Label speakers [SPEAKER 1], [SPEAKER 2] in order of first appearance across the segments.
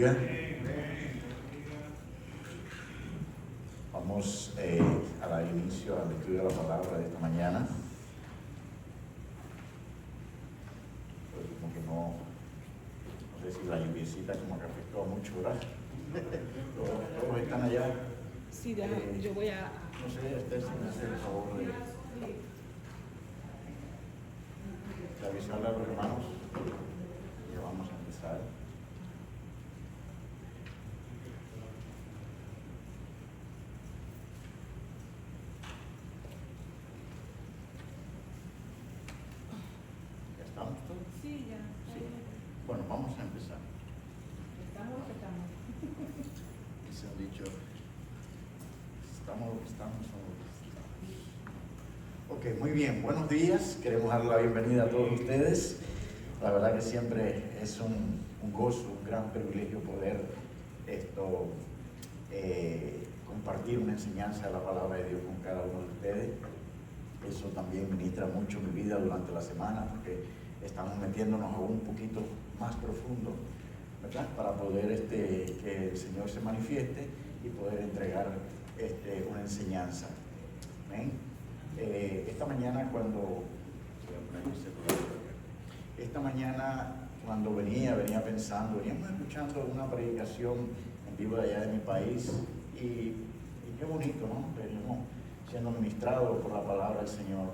[SPEAKER 1] bendiga. Vamos a dar inicio al estudio de la palabra de esta mañana. Pues como que no sé si la lluviecita como que afectó mucho, ¿verdad? Todos están allá.
[SPEAKER 2] Sí, yo voy a...
[SPEAKER 1] No sé, Esther, si me hace el favor de avisarle a los hermanos que vamos a empezar. ¿Ya estamos todos?
[SPEAKER 2] Sí, ya.
[SPEAKER 1] Sí. Bueno, vamos a empezar.
[SPEAKER 2] Estamos.
[SPEAKER 1] Dice un dicho, estamos. Ok, muy bien, buenos días. Queremos dar la bienvenida a todos ustedes. La verdad que siempre es un gozo, un gran privilegio poder compartir una enseñanza de la palabra de Dios con cada uno de ustedes. Eso también ministra mucho mi vida durante la semana, porque estamos metiéndonos aún un poquito más profundo, ¿verdad? Para poder que el Señor se manifieste y poder entregar una enseñanza. ¿Amén? Esta mañana cuando venía pensando, veníamos escuchando una predicación en vivo de allá de mi país y qué bonito, ¿no? Veníamos siendo ministrados por la palabra del Señor.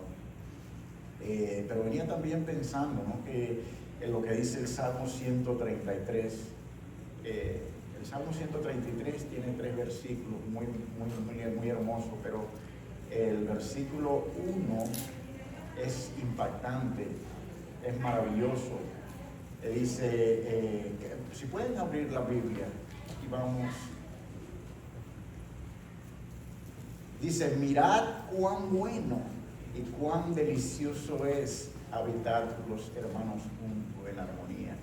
[SPEAKER 1] Pero venía también pensando, ¿no? Que en lo que dice el Salmo 133, el Salmo 133 tiene 3 versículos muy hermosos, pero el versículo 1 es impactante, es maravilloso. Dice, si pueden abrir la Biblia, y vamos. Dice, mirad cuán bueno y cuán delicioso es habitar los hermanos juntos en armonía.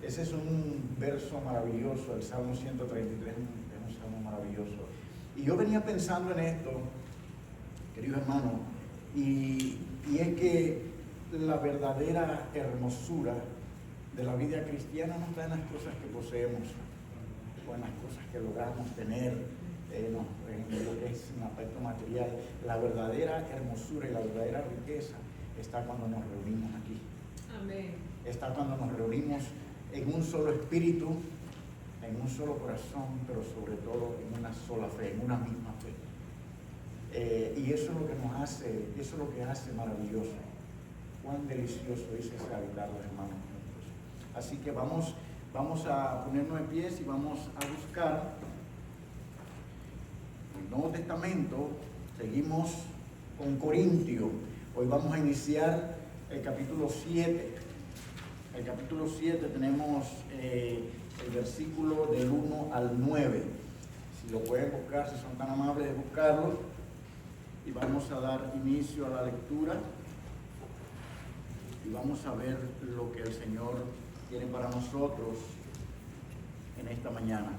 [SPEAKER 1] Ese es un verso maravilloso, el Salmo 133 es un salmo maravilloso. Y yo venía pensando en esto, querido hermano, y es que la verdadera hermosura de la vida cristiana no está en las cosas que poseemos o en las cosas que logramos tener, en lo que es un aspecto material. La verdadera hermosura y la verdadera riqueza está cuando nos reunimos aquí. Amén. Está cuando nos reunimos en un solo espíritu, en un solo corazón, pero sobre todo en una sola fe, en una misma fe. Y eso es lo que nos hace, eso es lo que hace maravilloso. Cuán delicioso es habitar los hermanos juntos. Así que vamos a ponernos de pies y vamos a buscar el Nuevo Testamento. Seguimos con Corintios. Hoy vamos a iniciar el capítulo 7. El capítulo 7 tenemos el versículo del 1 al 9. Si lo pueden buscar, si son tan amables de buscarlo. Y vamos a dar inicio a la lectura. Y vamos a ver lo que el Señor tiene para nosotros en esta mañana.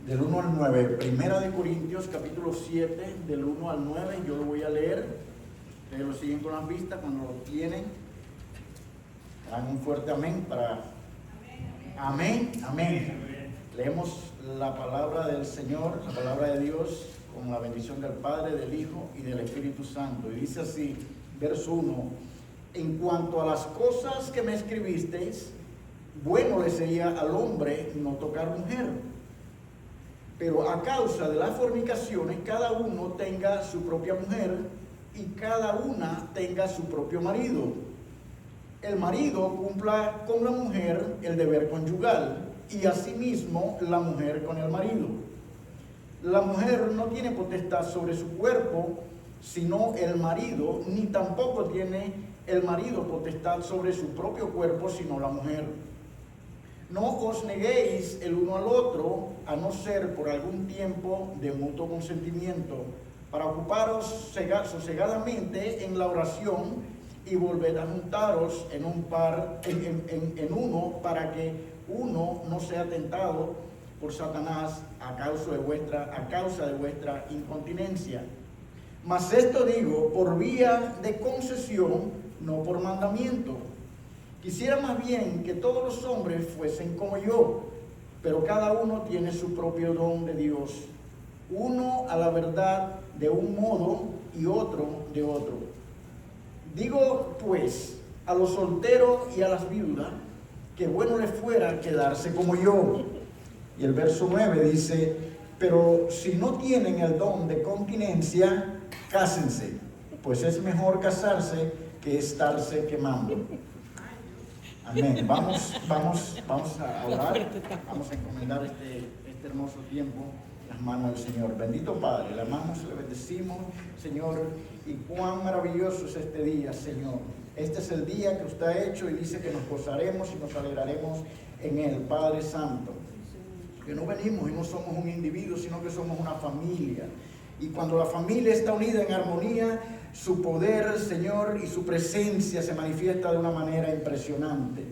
[SPEAKER 1] Del 1 al 9. Primera de Corintios, capítulo 7, del 1 al 9. Yo lo voy a leer. Ustedes lo siguen con las vistas. Cuando lo tienen, hagan un fuerte amén para... Amén, amén. Leemos la palabra del Señor, la palabra de Dios, con la bendición del Padre, del Hijo y del Espíritu Santo. Y dice así, verso 1: en cuanto a las cosas que me escribisteis, bueno le sería al hombre no tocar mujer. Pero a causa de las fornicaciones, cada uno tenga su propia mujer y cada una tenga su propio marido. El marido cumpla con la mujer el deber conyugal y asimismo la mujer con el marido. La mujer no tiene potestad sobre su cuerpo, sino el marido, ni tampoco tiene el marido potestad sobre su propio cuerpo, sino la mujer. No os neguéis el uno al otro, a no ser por algún tiempo de mutuo consentimiento, para ocuparos sosegadamente en la oración y volver a juntaros en uno, para que uno no sea tentado por Satanás a causa de vuestra incontinencia. Mas esto digo por vía de concesión, no por mandamiento. Quisiera más bien que todos los hombres fuesen como yo, pero cada uno tiene su propio don de Dios. Uno a la verdad de un modo y otro de otro. Digo pues a los solteros y a las viudas que bueno les fuera quedarse como yo. Y el verso 9 dice: pero si no tienen el don de continencia, cásense, pues es mejor casarse que estarse quemando. Amén. Vamos a orar, vamos a encomendar este hermoso tiempo en las manos del Señor. Bendito Padre, le amamos, le bendecimos, Señor, y cuán maravilloso es este día, Señor. Este es el día que usted ha hecho y dice que nos gozaremos y nos alegraremos en él, Padre Santo. Que no venimos y no somos un individuo, sino que somos una familia. Y cuando la familia está unida en armonía, su poder, Señor, y su presencia se manifiesta de una manera impresionante.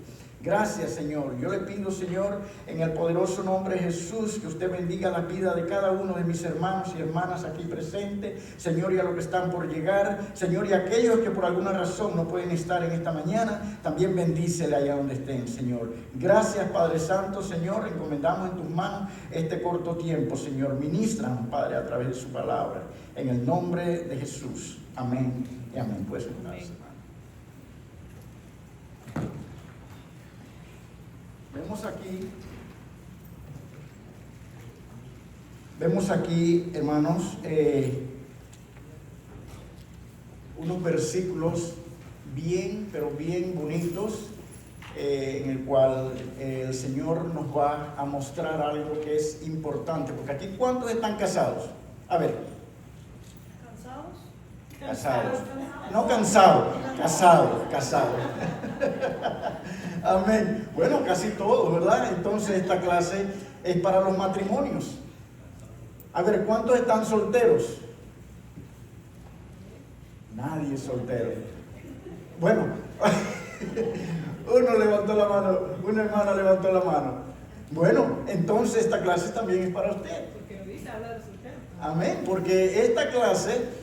[SPEAKER 1] Gracias, Señor. Yo le pido, Señor, en el poderoso nombre de Jesús, que usted bendiga la vida de cada uno de mis hermanos y hermanas aquí presentes, Señor, y a los que están por llegar, Señor, y a aquellos que por alguna razón no pueden estar en esta mañana, también bendícele allá donde estén, Señor. Gracias, Padre Santo, Señor, encomendamos en tus manos este corto tiempo, Señor. Ministran, Padre, a través de su palabra, en el nombre de Jesús. Amén y amén. Pues, Vemos aquí, hermanos, unos versículos bien, pero bien bonitos, en el cual el Señor nos va a mostrar algo que es importante, porque aquí, ¿cuántos están casados? A ver. ¿Casados? No cansados, casados. Amén. Bueno, casi todos, ¿verdad? Entonces esta clase es para los matrimonios. A ver, ¿cuántos están solteros? Nadie es soltero. Bueno, uno levantó la mano, una hermana levantó la mano. Bueno, entonces esta clase también es para usted.
[SPEAKER 2] Porque no dice hablar de soltero.
[SPEAKER 1] Amén, porque esta clase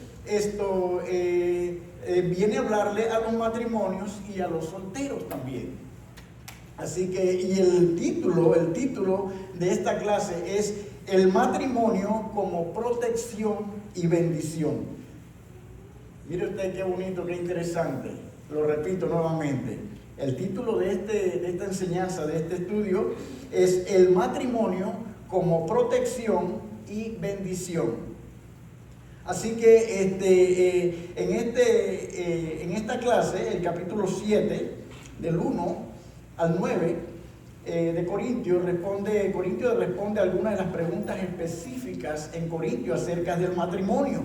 [SPEAKER 1] viene a hablarle a los matrimonios y a los solteros también. Así que, y el título de esta clase es el matrimonio como protección y bendición. Mire usted qué bonito, qué interesante. Lo repito nuevamente. El título de esta enseñanza, de este estudio, es el matrimonio como protección y bendición. Así que en esta clase, el capítulo 7, del 1 al 9 de Corintios, responde a algunas de las preguntas específicas en Corintios acerca del matrimonio.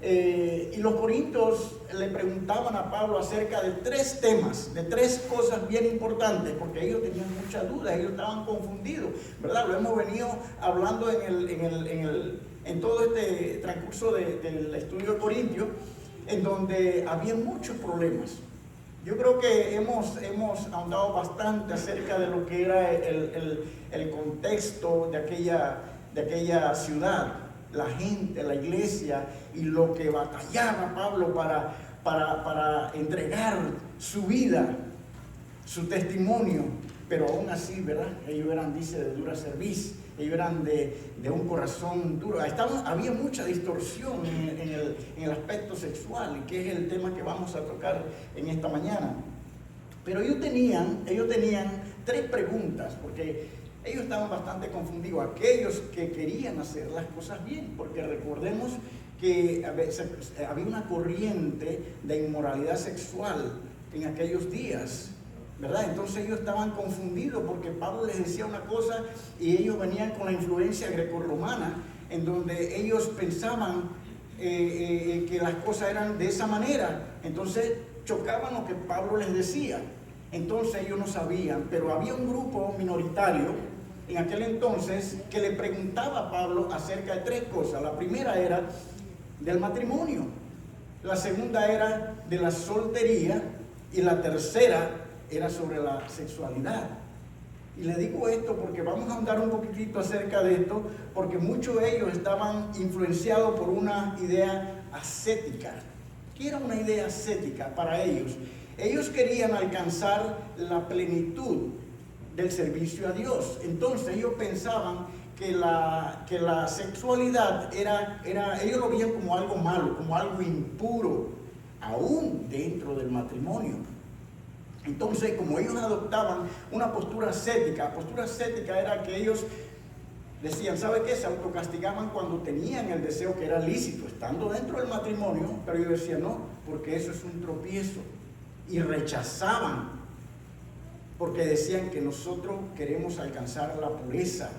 [SPEAKER 1] Y los corintios le preguntaban a Pablo acerca de 3 temas, de 3 cosas bien importantes, porque ellos tenían muchas dudas, ellos estaban confundidos, ¿verdad? Lo hemos venido hablando en todo este transcurso del estudio de Corintios, en donde había muchos problemas. Yo creo que hemos ahondado bastante acerca de lo que era el contexto de aquella ciudad, la gente, la iglesia, y lo que batallaba Pablo para entregar su vida, su testimonio, pero aún así, ¿verdad? Ellos eran, dice, de dura cerviz, ellos eran de un corazón duro. Había mucha distorsión en el aspecto sexual, que es el tema que vamos a tocar en esta mañana. Pero ellos tenían 3 preguntas, porque ellos estaban bastante confundidos, aquellos que querían hacer las cosas bien, porque recordemos que había una corriente de inmoralidad sexual en aquellos días, ¿verdad? Entonces ellos estaban confundidos porque Pablo les decía una cosa y ellos venían con la influencia grecorromana, en donde ellos pensaban que las cosas eran de esa manera. Entonces chocaban lo que Pablo les decía. Entonces ellos no sabían, pero había un grupo minoritario en aquel entonces que le preguntaba a Pablo acerca de 3 cosas. La primera era del matrimonio, la segunda era de la soltería y la tercera era sobre la sexualidad. Y le digo esto porque vamos a ahondar un poquitito acerca de esto, porque muchos de ellos estaban influenciados por una idea ascética. ¿Qué era una idea ascética para ellos? Ellos querían alcanzar la plenitud del servicio a Dios. Entonces ellos pensaban que la sexualidad ellos lo veían como algo malo, como algo impuro, aún dentro del matrimonio. Entonces, como ellos adoptaban una postura ascética era que ellos decían, ¿sabe qué? Se autocastigaban cuando tenían el deseo que era lícito, estando dentro del matrimonio, pero ellos decían, no, porque eso es un tropiezo. Y rechazaban, porque decían que nosotros queremos alcanzar la pureza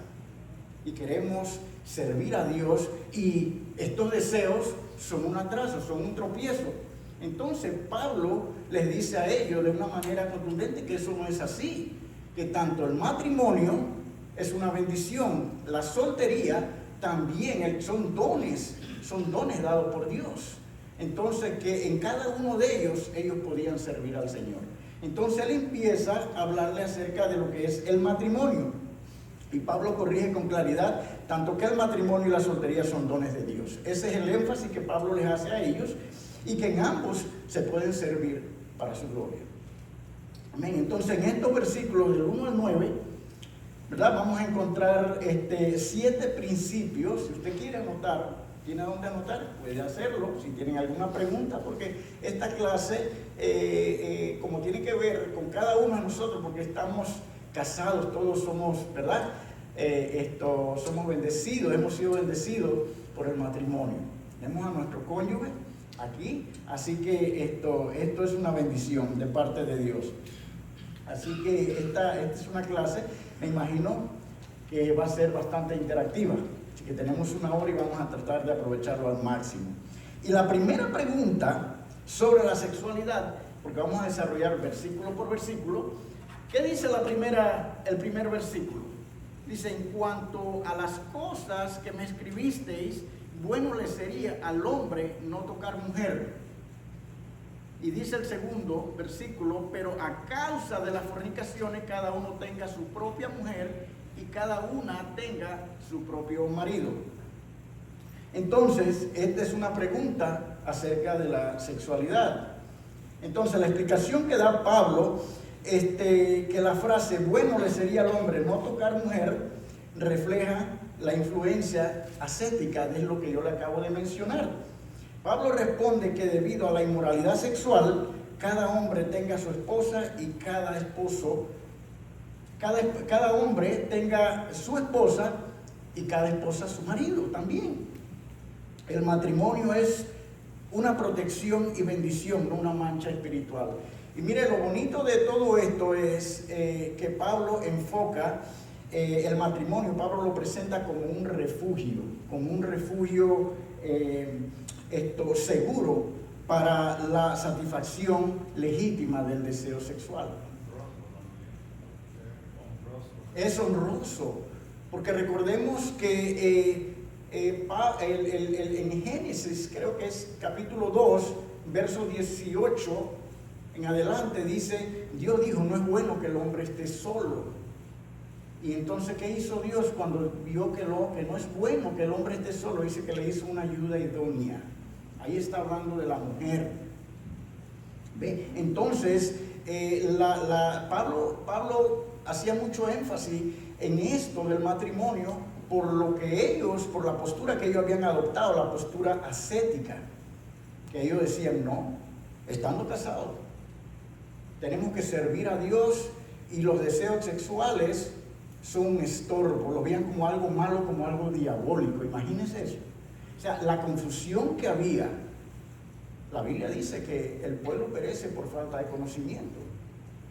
[SPEAKER 1] y queremos servir a Dios, y estos deseos son un atraso, son un tropiezo. Entonces Pablo les dice a ellos de una manera contundente que eso no es así, que tanto el matrimonio es una bendición, la soltería también son dones dados por Dios. Entonces que en cada uno de ellos podían servir al Señor. Entonces él empieza a hablarle acerca de lo que es el matrimonio. Y Pablo corrige con claridad tanto que el matrimonio y la soltería son dones de Dios. Ese es el énfasis que Pablo les hace a ellos, y que en ambos se pueden servir para su gloria. Amén. Entonces en estos versículos del 1 al 9, ¿verdad? Vamos a encontrar 7 principios. Si usted quiere anotar, tiene dónde anotar, puede hacerlo. Si tienen alguna pregunta, porque esta clase, como tiene que ver con cada uno de nosotros, porque estamos casados, todos somos, ¿verdad? Somos bendecidos, hemos sido bendecidos por el matrimonio. Tenemos a nuestro cónyuge aquí, así que esto es una bendición de parte de Dios. Así que esta es una clase, me imagino que va a ser bastante interactiva, así que tenemos una hora y vamos a tratar de aprovecharlo al máximo. Y la primera pregunta sobre la sexualidad, porque vamos a desarrollar versículo por versículo, ¿qué dice el primer versículo? Dice, en cuanto a las cosas que me escribisteis, bueno le sería al hombre no tocar mujer. Y dice el segundo versículo, pero a causa de las fornicaciones cada uno tenga su propia mujer y cada una tenga su propio marido. Entonces, esta es una pregunta acerca de la sexualidad. Entonces, la explicación que da Pablo, que la frase bueno le sería al hombre no tocar mujer, refleja la influencia ascética de lo que yo le acabo de mencionar. Pablo responde que debido a la inmoralidad sexual, cada hombre tenga su esposa y cada hombre tenga su esposa y cada esposa su marido también. El matrimonio es una protección y bendición, no una mancha espiritual. Y mire, lo bonito de todo esto es que Pablo enfoca el matrimonio, Pablo lo presenta como un refugio seguro para la satisfacción legítima del deseo sexual. Es honroso, porque recordemos que en Génesis, creo que es capítulo 2, verso 18 en adelante, dice, Dios dijo, no es bueno que el hombre esté solo. Y entonces, ¿qué hizo Dios cuando vio que no es bueno que el hombre esté solo? Dice que le hizo una ayuda idónea. Ahí está hablando de la mujer. ¿Ve? Entonces, Pablo hacía mucho énfasis en esto del matrimonio por la postura que ellos habían adoptado, la postura ascética, que ellos decían, no, estando casados, tenemos que servir a Dios, y los deseos sexuales son un estorbo, lo veían como algo malo, como algo diabólico. Imagínense eso. O sea, la confusión que había. La Biblia dice que el pueblo perece por falta de conocimiento.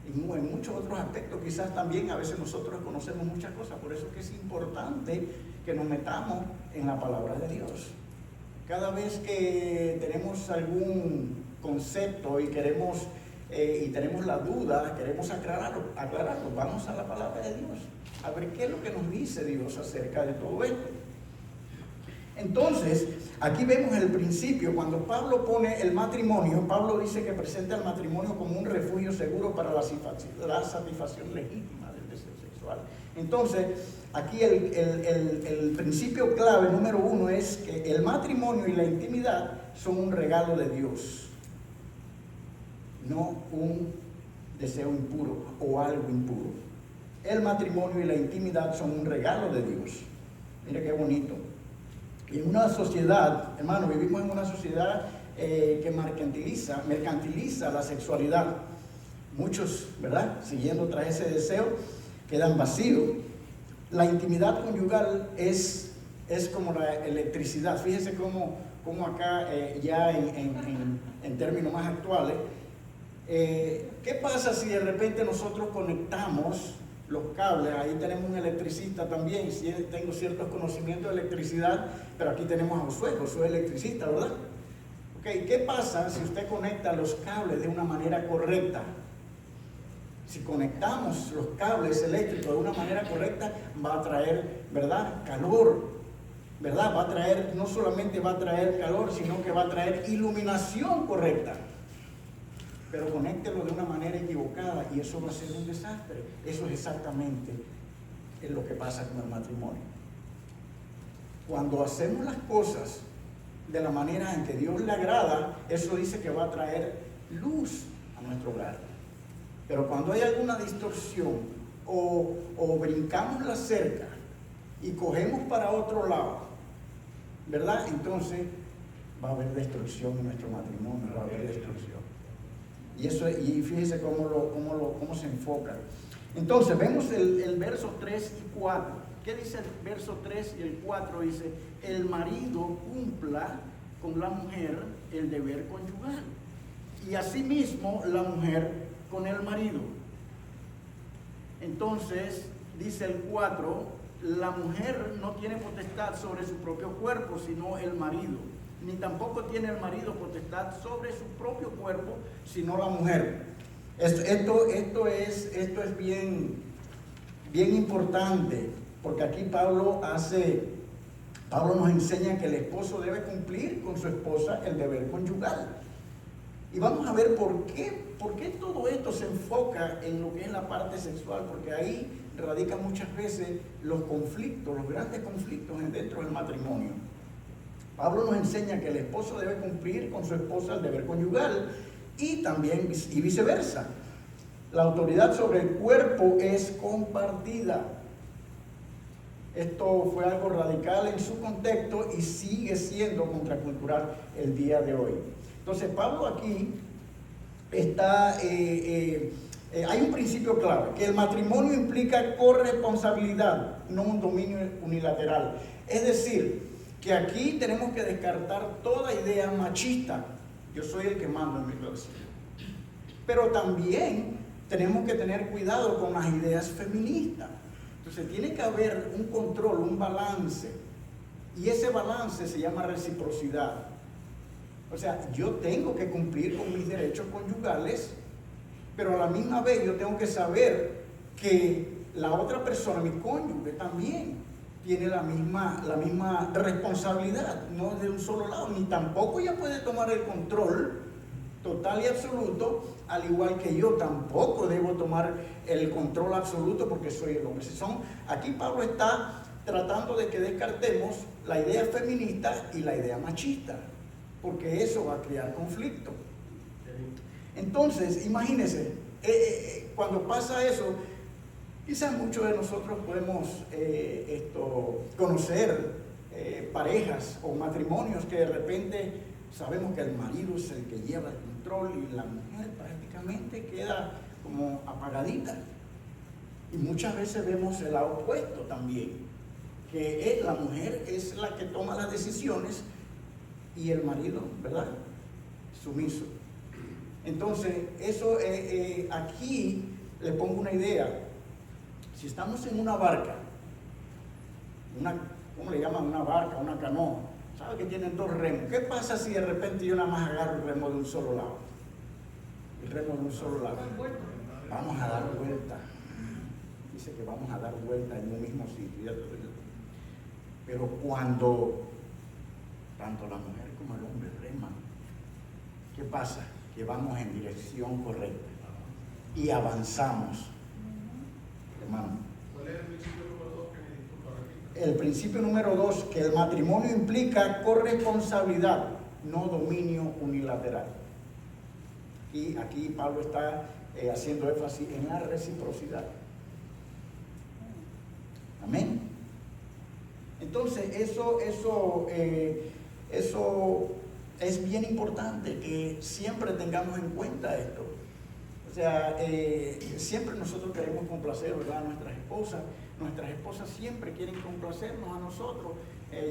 [SPEAKER 1] Y en muchos otros aspectos, quizás también a veces nosotros conocemos muchas cosas. Por eso es que es importante que nos metamos en la palabra de Dios. Cada vez que tenemos algún concepto y tenemos la duda, queremos aclararlo, vamos a la palabra de Dios, a ver qué es lo que nos dice Dios acerca de todo esto. Entonces, aquí vemos el principio. Cuando Pablo pone el matrimonio, Pablo dice que presenta el matrimonio como un refugio seguro para la satisfacción legítima del deseo sexual. Entonces, aquí el principio clave número 1 es que el matrimonio y la intimidad son un regalo de Dios, no un deseo impuro o algo impuro. el matrimonio y la intimidad son un regalo de Dios. Mire qué bonito. Y en una sociedad, hermano, vivimos en una sociedad que mercantiliza la sexualidad. Muchos, ¿verdad?, siguiendo tras ese deseo, quedan vacíos. La intimidad conyugal es como la electricidad. Fíjese cómo acá, ya en términos más actuales, ¿qué pasa si de repente nosotros conectamos los cables? Ahí tenemos un electricista también. Si tengo ciertos conocimientos de electricidad, pero aquí tenemos a Josué es electricista, ¿verdad? Okay, ¿qué pasa si usted conecta los cables de una manera correcta? Si conectamos los cables eléctricos de una manera correcta, va a traer, ¿verdad?, calor, ¿verdad? Va a traer, no solamente va a traer calor, sino que va a traer iluminación correcta. Pero conéctelo de una manera equivocada y eso va a ser un desastre. Eso es exactamente lo que pasa con el matrimonio. Cuando hacemos las cosas de la manera en que Dios le agrada, eso dice que va a traer luz a nuestro hogar. Pero cuando hay alguna distorsión o brincamos la cerca y cogemos para otro lado, ¿verdad? Entonces va a haber destrucción en nuestro matrimonio, va a haber destrucción. Y fíjese cómo se enfoca. Entonces vemos el verso 3 y 4. ¿Qué dice el verso 3 y el 4? Dice, el marido cumpla con la mujer el deber conyugal, y asimismo la mujer con el marido. Entonces, dice el 4, la mujer no tiene potestad sobre su propio cuerpo, sino el marido. Ni tampoco tiene el marido potestad sobre su propio cuerpo, sino la mujer. Esto es bien importante, porque aquí Pablo nos enseña que el esposo debe cumplir con su esposa el deber conyugal. Y vamos a ver por qué todo esto se enfoca en lo que es la parte sexual, porque ahí radican muchas veces los conflictos, los grandes conflictos dentro del matrimonio. Pablo nos enseña que el esposo debe cumplir con su esposa el deber conyugal y también viceversa. La autoridad sobre el cuerpo es compartida. Esto fue algo radical en su contexto y sigue siendo contracultural el día de hoy. Entonces Pablo aquí hay un principio clave, que el matrimonio implica corresponsabilidad, no un dominio unilateral. Es decir, que aquí tenemos que descartar toda idea machista. Yo soy el que mando en mi iglesia. Pero también tenemos que tener cuidado con las ideas feministas. Entonces tiene que haber un control, un balance. Y ese balance se llama reciprocidad. O sea, yo tengo que cumplir con mis derechos conyugales, pero a la misma vez yo tengo que saber que la otra persona, mi cónyuge, también tiene la misma responsabilidad, no de un solo lado, ni tampoco ella puede tomar el control total y absoluto, al igual que yo tampoco debo tomar el control absoluto porque soy el hombre. Aquí Pablo está tratando de que descartemos la idea feminista y la idea machista, porque eso va a crear conflicto. Entonces, imagínense, cuando pasa eso, quizás muchos de nosotros podemos conocer parejas o matrimonios que de repente sabemos que el marido es el que lleva el control y la mujer prácticamente queda como apagadita. Y muchas veces vemos el lado opuesto también, que la mujer es la que toma las decisiones y el marido, ¿verdad?, sumiso. Entonces, eso aquí le pongo una idea. Si estamos en una barca, ¿cómo le llaman? Una barca, una canoa. ¿Sabe que tienen dos remos? ¿Qué pasa si de repente yo nada más agarro el remo de un solo lado? El remo de un solo lado. Vamos a dar vuelta. Dice que vamos a dar vuelta en un mismo sitio. Pero cuando tanto la mujer como el hombre reman, ¿qué pasa? Que vamos en dirección correcta y avanzamos. Hermano.
[SPEAKER 3] ¿Cuál es el principio número 2 que me disculpa aquí?
[SPEAKER 1] El principio número 2, que el matrimonio implica corresponsabilidad, no dominio unilateral. Y aquí Pablo está haciendo énfasis en la reciprocidad. Amén. Entonces, eso es bien importante que siempre tengamos en cuenta esto. O sea, siempre nosotros queremos complacer, ¿verdad?, a nuestras esposas. Nuestras esposas siempre quieren complacernos a nosotros,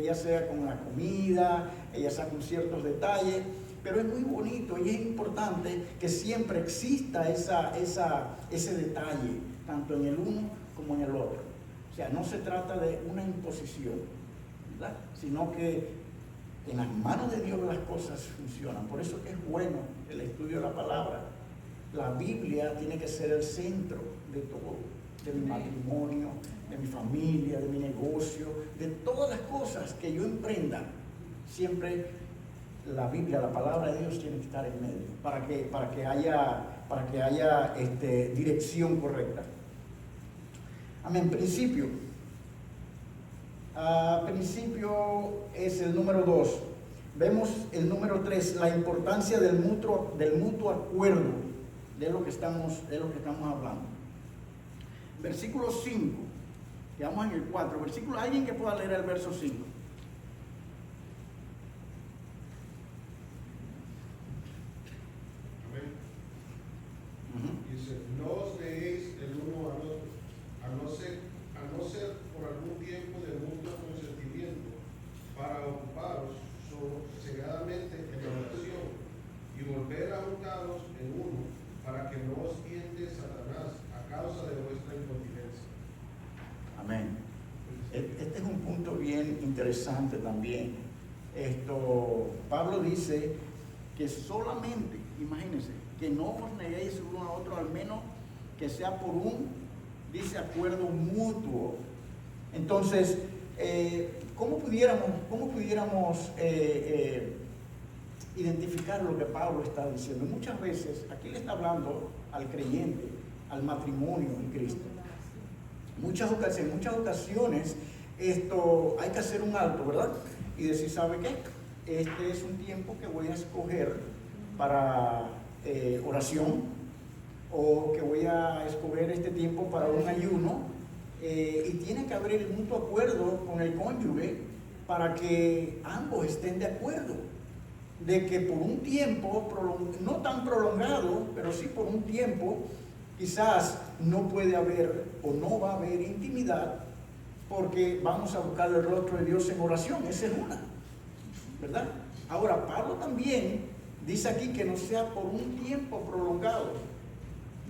[SPEAKER 1] ya sea con la comida, ya sea con ciertos detalles, pero es muy bonito y es importante que siempre exista ese detalle, tanto en el uno como en el otro. O sea, no se trata de una imposición, ¿verdad?, sino que en las manos de Dios las cosas funcionan. Por eso es bueno el estudio de la palabra. La Biblia tiene que ser el centro de todo, de mi matrimonio, de mi familia, de mi negocio, de todas las cosas que yo emprenda. Siempre la Biblia, la palabra de Dios tiene que estar en medio para que haya dirección correcta. Amén. Principio es el número 2. Vemos el número 3, la importancia del mutuo acuerdo de lo que estamos hablando. Versículo 5, quedamos en el 4. Alguien que pueda leer el verso 5.
[SPEAKER 3] Amén. Dice, no os deis el uno al otro, a no ser por algún tiempo de mutuo consentimiento, para ocuparos sosegadamente en la oración y volver a juntaros en uno, para que no os tiente Satanás a causa de vuestra incontinencia.
[SPEAKER 1] Amén. Este es un punto bien interesante también. Pablo dice que solamente, imagínense, que no os neguéis uno a otro, al menos que sea por un, dice, acuerdo mutuo. Entonces, ¿cómo pudiéramos identificar lo que Pablo está diciendo? Muchas veces, aquí le está hablando al creyente, al matrimonio en Cristo. En muchas ocasiones hay que hacer un alto, ¿verdad? Y decir, ¿sabe qué? Este es un tiempo que voy a escoger para oración, o que voy a escoger este tiempo para un ayuno, y tiene que haber el mutuo acuerdo con el cónyuge para que ambos estén de acuerdo de que por un tiempo, no tan prolongado, pero sí por un tiempo, quizás no puede haber o no va a haber intimidad, porque vamos a buscar el rostro de Dios en oración. Esa es una, ¿verdad? Ahora, Pablo también dice aquí que no sea por un tiempo prolongado.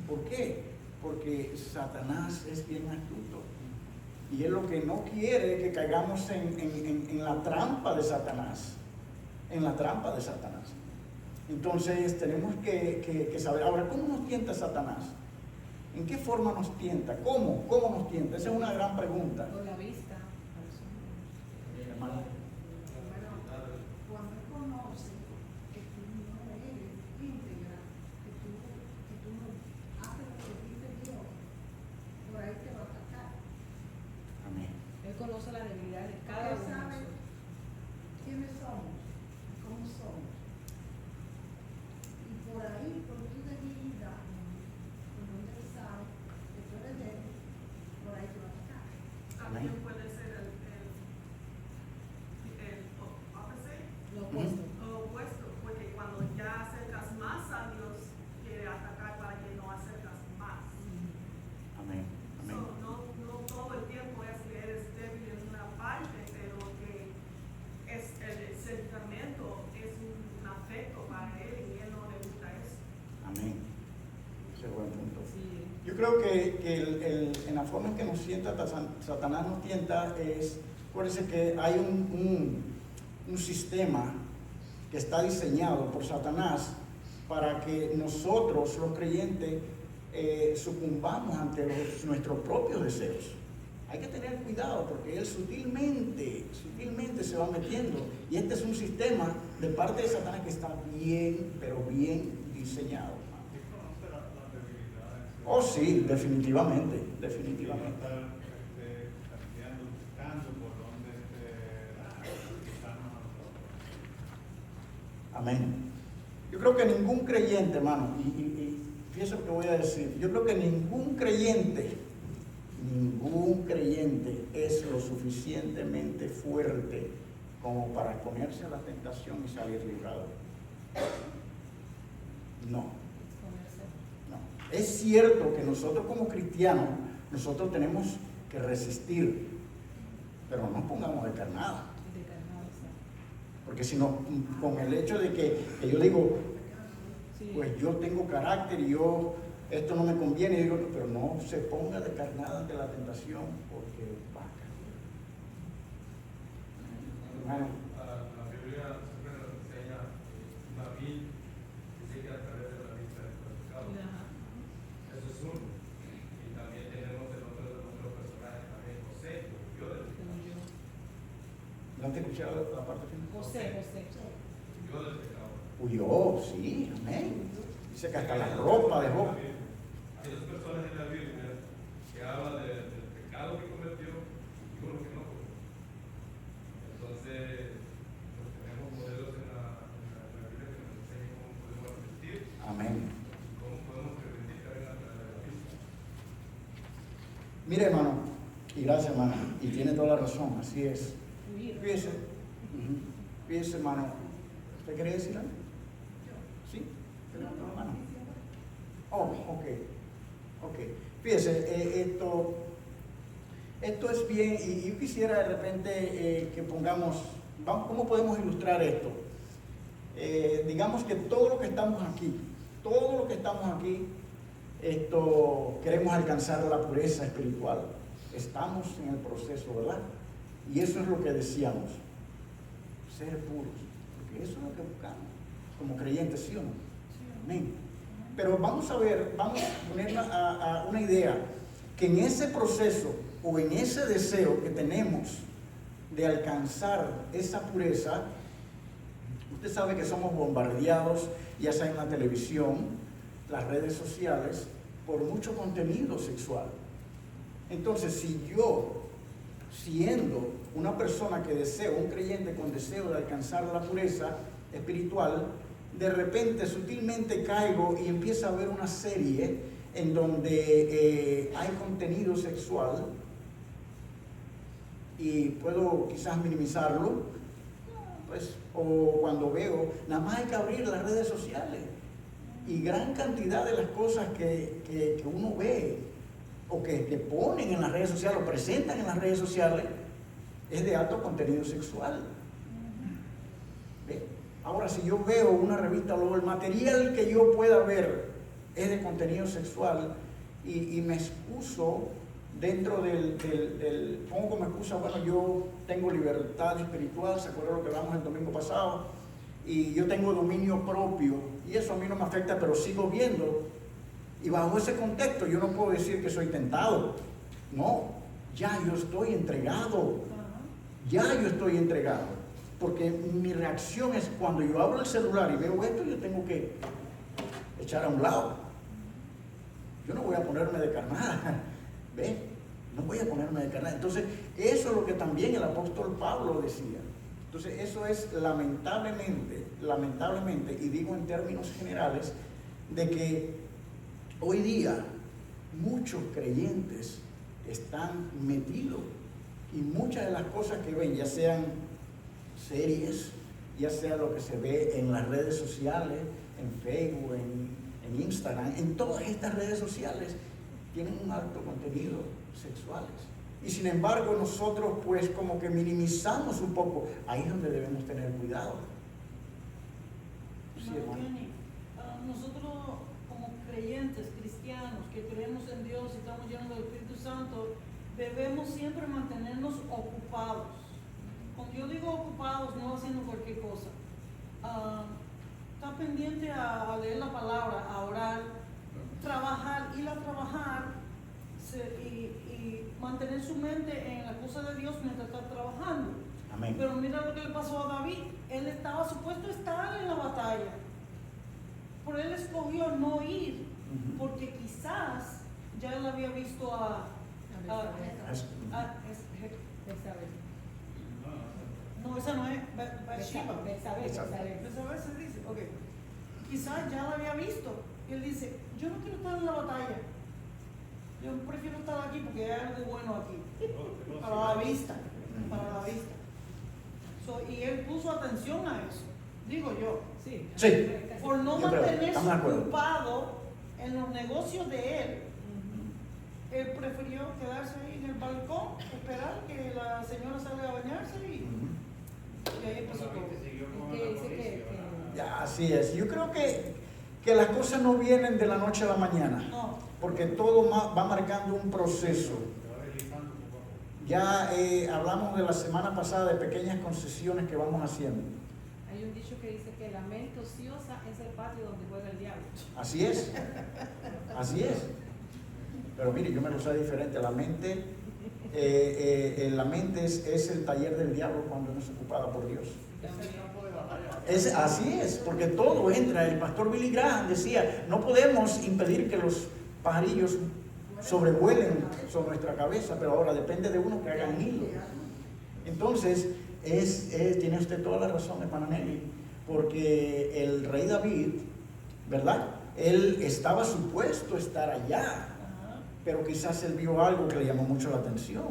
[SPEAKER 1] ¿Por qué? Porque Satanás es bien astuto, y él lo que no quiere es que caigamos en la trampa de Satanás. En la trampa de Satanás. Entonces tenemos que saber. Ahora, ¿cómo nos tienta Satanás? ¿En qué forma nos tienta? ¿Cómo nos tienta? Esa es una gran pregunta.
[SPEAKER 2] Con la vista.
[SPEAKER 1] Hermana.
[SPEAKER 4] Cuando conoce que tú no eres íntegra, que tú no haces lo que dice Dios, por ahí te va a atacar.
[SPEAKER 1] Amén.
[SPEAKER 2] Él conoce la debilidad de cada
[SPEAKER 4] Él
[SPEAKER 2] uno de
[SPEAKER 4] sabe
[SPEAKER 2] nosotros.
[SPEAKER 4] quiénes somos, cómo somos. Y por ahí, por tu debilidad, por donde él sabe que tú eres débil, por ahí te va a atacar.
[SPEAKER 5] También puede ser el opposite,
[SPEAKER 2] Lo opuesto.
[SPEAKER 5] o opuesto, porque cuando ya acercas más a Dios, quiere atacar para que no acercas más.
[SPEAKER 1] Amén. Amén.
[SPEAKER 5] No todo el tiempo es que eres débil en una parte, pero que es el sentimiento es un afecto para él y él no le gusta eso.
[SPEAKER 1] Amén. Ese es buen punto.
[SPEAKER 2] Sí.
[SPEAKER 1] Yo creo que en la forma en que nos sienta Satanás nos tienta es, acuérdense que hay un sistema que está diseñado por Satanás para que nosotros, los creyentes, sucumbamos ante nuestros propios deseos. Hay que tener cuidado porque él sutilmente se va metiendo, y este es un sistema de parte de Satanás que está bien, pero bien diseñado. Oh sí, definitivamente. Amén. Yo creo que ningún creyente, hermano, y fíjense lo que voy a decir, yo creo que ningún creyente creyente es lo suficientemente fuerte como para exponerse a la tentación y salir librado? No. Es cierto que nosotros como cristianos, nosotros tenemos que resistir, pero no pongamos de carnada. Porque si no, con el hecho de que yo digo, pues yo tengo carácter y esto no me conviene, digo, pero no se ponga de carnada ante la tentación, porque va a caer.
[SPEAKER 6] La Biblia siempre nos enseña David, dice que a través de la vista del pecado. Eso es uno. Y también tenemos el otro personaje también, José, que huyó del pecado.
[SPEAKER 1] ¿No te escuchado la parte final?
[SPEAKER 2] José.
[SPEAKER 6] Huyó del pecado.
[SPEAKER 1] Huyó, sí, amén. Dice que hasta la ropa dejó.
[SPEAKER 6] Hay dos personas en la Biblia que hablan del pecado que cometió y uno que no cometió. Entonces, pues tenemos modelos en la Biblia que nos enseñan cómo podemos resistir.
[SPEAKER 1] Amén.
[SPEAKER 6] ¿Cómo podemos prevenir caer en la vista?
[SPEAKER 1] Mire, hermano, y gracias, hermano, y tiene toda la razón, así es. Fíjese, fíjese, hermano, ¿usted quería decir algo? ¿Sí? Levanta la mano. Oh, ok. Fíjese, esto es bien, y yo quisiera de repente que pongamos, ¿cómo podemos ilustrar esto? Digamos que todo lo que estamos aquí, queremos alcanzar la pureza espiritual. Estamos en el proceso, ¿verdad? Y eso es lo que decíamos, ser puros, porque eso es lo que buscamos como creyentes, ¿sí o no? Amén. Pero vamos a poner a una idea, que en ese proceso o en ese deseo que tenemos de alcanzar esa pureza, usted sabe que somos bombardeados, ya sea en la televisión, las redes sociales, por mucho contenido sexual. Entonces, si yo, siendo una persona que deseo, un creyente con deseo de alcanzar la pureza espiritual, de repente sutilmente caigo y empiezo a ver una serie en donde hay contenido sexual y puedo quizás minimizarlo, pues, o cuando veo, nada más hay que abrir las redes sociales y gran cantidad de las cosas que uno ve o que ponen en las redes sociales o presentan en las redes sociales es de alto contenido sexual. ¿Ve? Ahora, si yo veo una revista o el material que yo pueda ver es de contenido sexual y me excuso dentro pongo como excusa, bueno, yo tengo libertad espiritual, ¿se acuerdan lo que hablamos el domingo pasado? Y yo tengo dominio propio y eso a mí no me afecta, pero sigo viendo. Y bajo ese contexto yo no puedo decir que soy tentado. No, ya yo estoy entregado. Porque mi reacción es cuando yo abro el celular y veo esto, yo tengo que echar a un lado. Yo no voy a ponerme de carnada. ¿Ve? No voy a ponerme de carnada. Entonces, eso es lo que también el apóstol Pablo decía. Entonces, eso es lamentablemente, y digo en términos generales, de que hoy día muchos creyentes están metidos y muchas de las cosas que ven, ya sean series, ya sea lo que se ve en las redes sociales, en Facebook, en Instagram, en todas estas redes sociales, tienen un alto contenido sexuales. Y sin embargo nosotros pues como que minimizamos un poco. Ahí es donde debemos tener cuidado. Sí, hermano.
[SPEAKER 7] Nosotros como creyentes cristianos que creemos en Dios y estamos llenos del Espíritu Santo, debemos siempre mantenernos ocupados. Cuando yo digo ocupados, no haciendo cualquier cosa. Estar pendiente a leer la palabra, a orar, ir a trabajar y mantener su mente en la cosa de Dios mientras está trabajando.
[SPEAKER 1] Amén.
[SPEAKER 7] Pero mira lo que le pasó a David. Él estaba supuesto a estar en la batalla, pero él escogió no ir, porque quizás ya él había visto no, esa no es Bathsheba. Betsabé se dice, ok. Quizás ya la había visto. Y él dice, yo no quiero estar en la batalla. Yo prefiero estar aquí porque hay algo bueno aquí, para la vista, para la vista. Y él puso atención a eso, digo yo.
[SPEAKER 2] Sí.
[SPEAKER 1] Sí.
[SPEAKER 7] Por no
[SPEAKER 1] Yo creo,
[SPEAKER 7] mantenerse
[SPEAKER 1] estamos de acuerdo.
[SPEAKER 7] ocupado en los negocios de él, él prefirió quedarse ahí en el balcón, esperar que la señora salga a bañarse y ahí empezó todo.
[SPEAKER 2] Que dice que
[SPEAKER 1] Ya, así es. Yo creo que las cosas no vienen de la noche a la mañana,
[SPEAKER 7] No,
[SPEAKER 1] porque todo va marcando un proceso. Ya hablamos de la semana pasada de pequeñas concesiones que vamos haciendo.
[SPEAKER 2] hay un dicho que dice que la mente ociosa es el patio donde juega el diablo.
[SPEAKER 1] Así es. Así es. Pero mire, yo me lo sé diferente. La mente es el taller del diablo cuando no es ocupada por Dios. Así es, porque todo entra. El pastor Billy Graham decía, no podemos impedir que los pajarillos sobrevuelen sobre nuestra cabeza, pero ahora depende de uno que haga un nido. Entonces, tiene usted toda la razón, hermana Nelly, porque el rey David, ¿verdad? Él estaba supuesto a estar allá, pero quizás él vio algo que le llamó mucho la atención.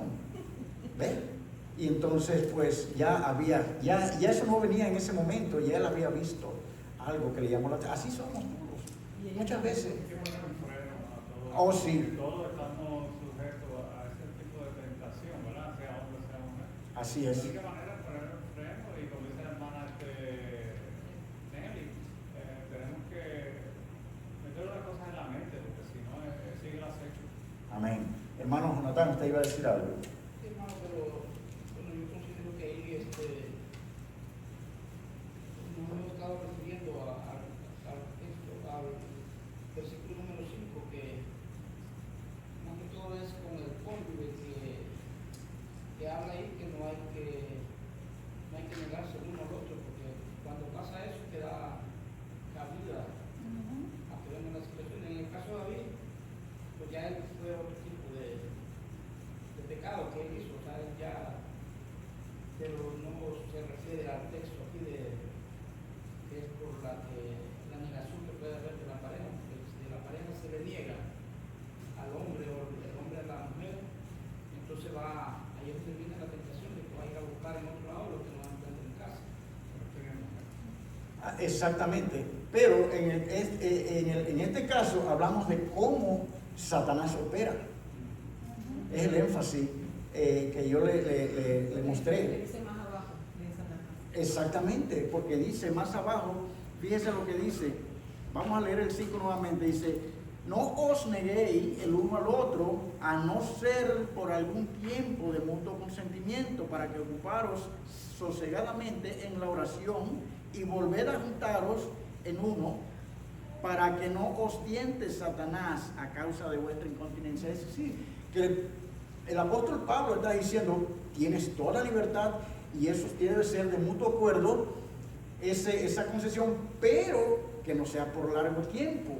[SPEAKER 1] ¿Ve? Y entonces pues ya eso no venía en ese momento, ya él había visto algo que le llamó la atención. Así somos todos, muchas veces. Oh, sí.
[SPEAKER 8] Todos estamos sujetos a ese tipo de tentación, ¿verdad? Sea hombre, sea mujer.
[SPEAKER 1] Así es.
[SPEAKER 8] De qué manera poner un freno, y como dice la hermana Nelly, tenemos que meter las cosas en la mente, porque si no, sigue el acecho.
[SPEAKER 1] Amén. Hermano Jonathan, usted iba a decir algo.
[SPEAKER 9] Sí, hermano, pero bueno, yo considero que ahí nos hemos estado refiriendo al versículo número 5, que más que todo es con el cónyuge que habla ahí que no hay que negarse el uno al otro, porque cuando pasa eso que da cabida a que vengan las situaciones. En el caso de David, pues ya él fue otro tipo de pecado que él hizo, o sea, él ya, pero no se refiere al texto aquí que es por la negación que puede haber de la pareja, porque si la pareja se le niega al hombre o el hombre a la mujer, entonces ahí es donde viene la tentación de que va a ir a buscar en otro lado lo que no encuentra en casa.
[SPEAKER 1] Exactamente, pero en este caso hablamos de cómo Satanás opera. Es el énfasis que yo le mostré.
[SPEAKER 2] Dice más abajo de Satanás.
[SPEAKER 1] Exactamente, porque dice más abajo, fíjese lo que dice, vamos a leer el 5 nuevamente, dice, no os neguéis el uno al otro, a no ser por algún tiempo de mutuo consentimiento, para que ocuparos sosegadamente en la oración y volver a juntaros en uno, para que no os tiente Satanás a causa de vuestra incontinencia. Es decir, que el apóstol Pablo está diciendo, tienes toda la libertad y eso debe ser de mutuo acuerdo, esa concesión, pero que no sea por largo tiempo.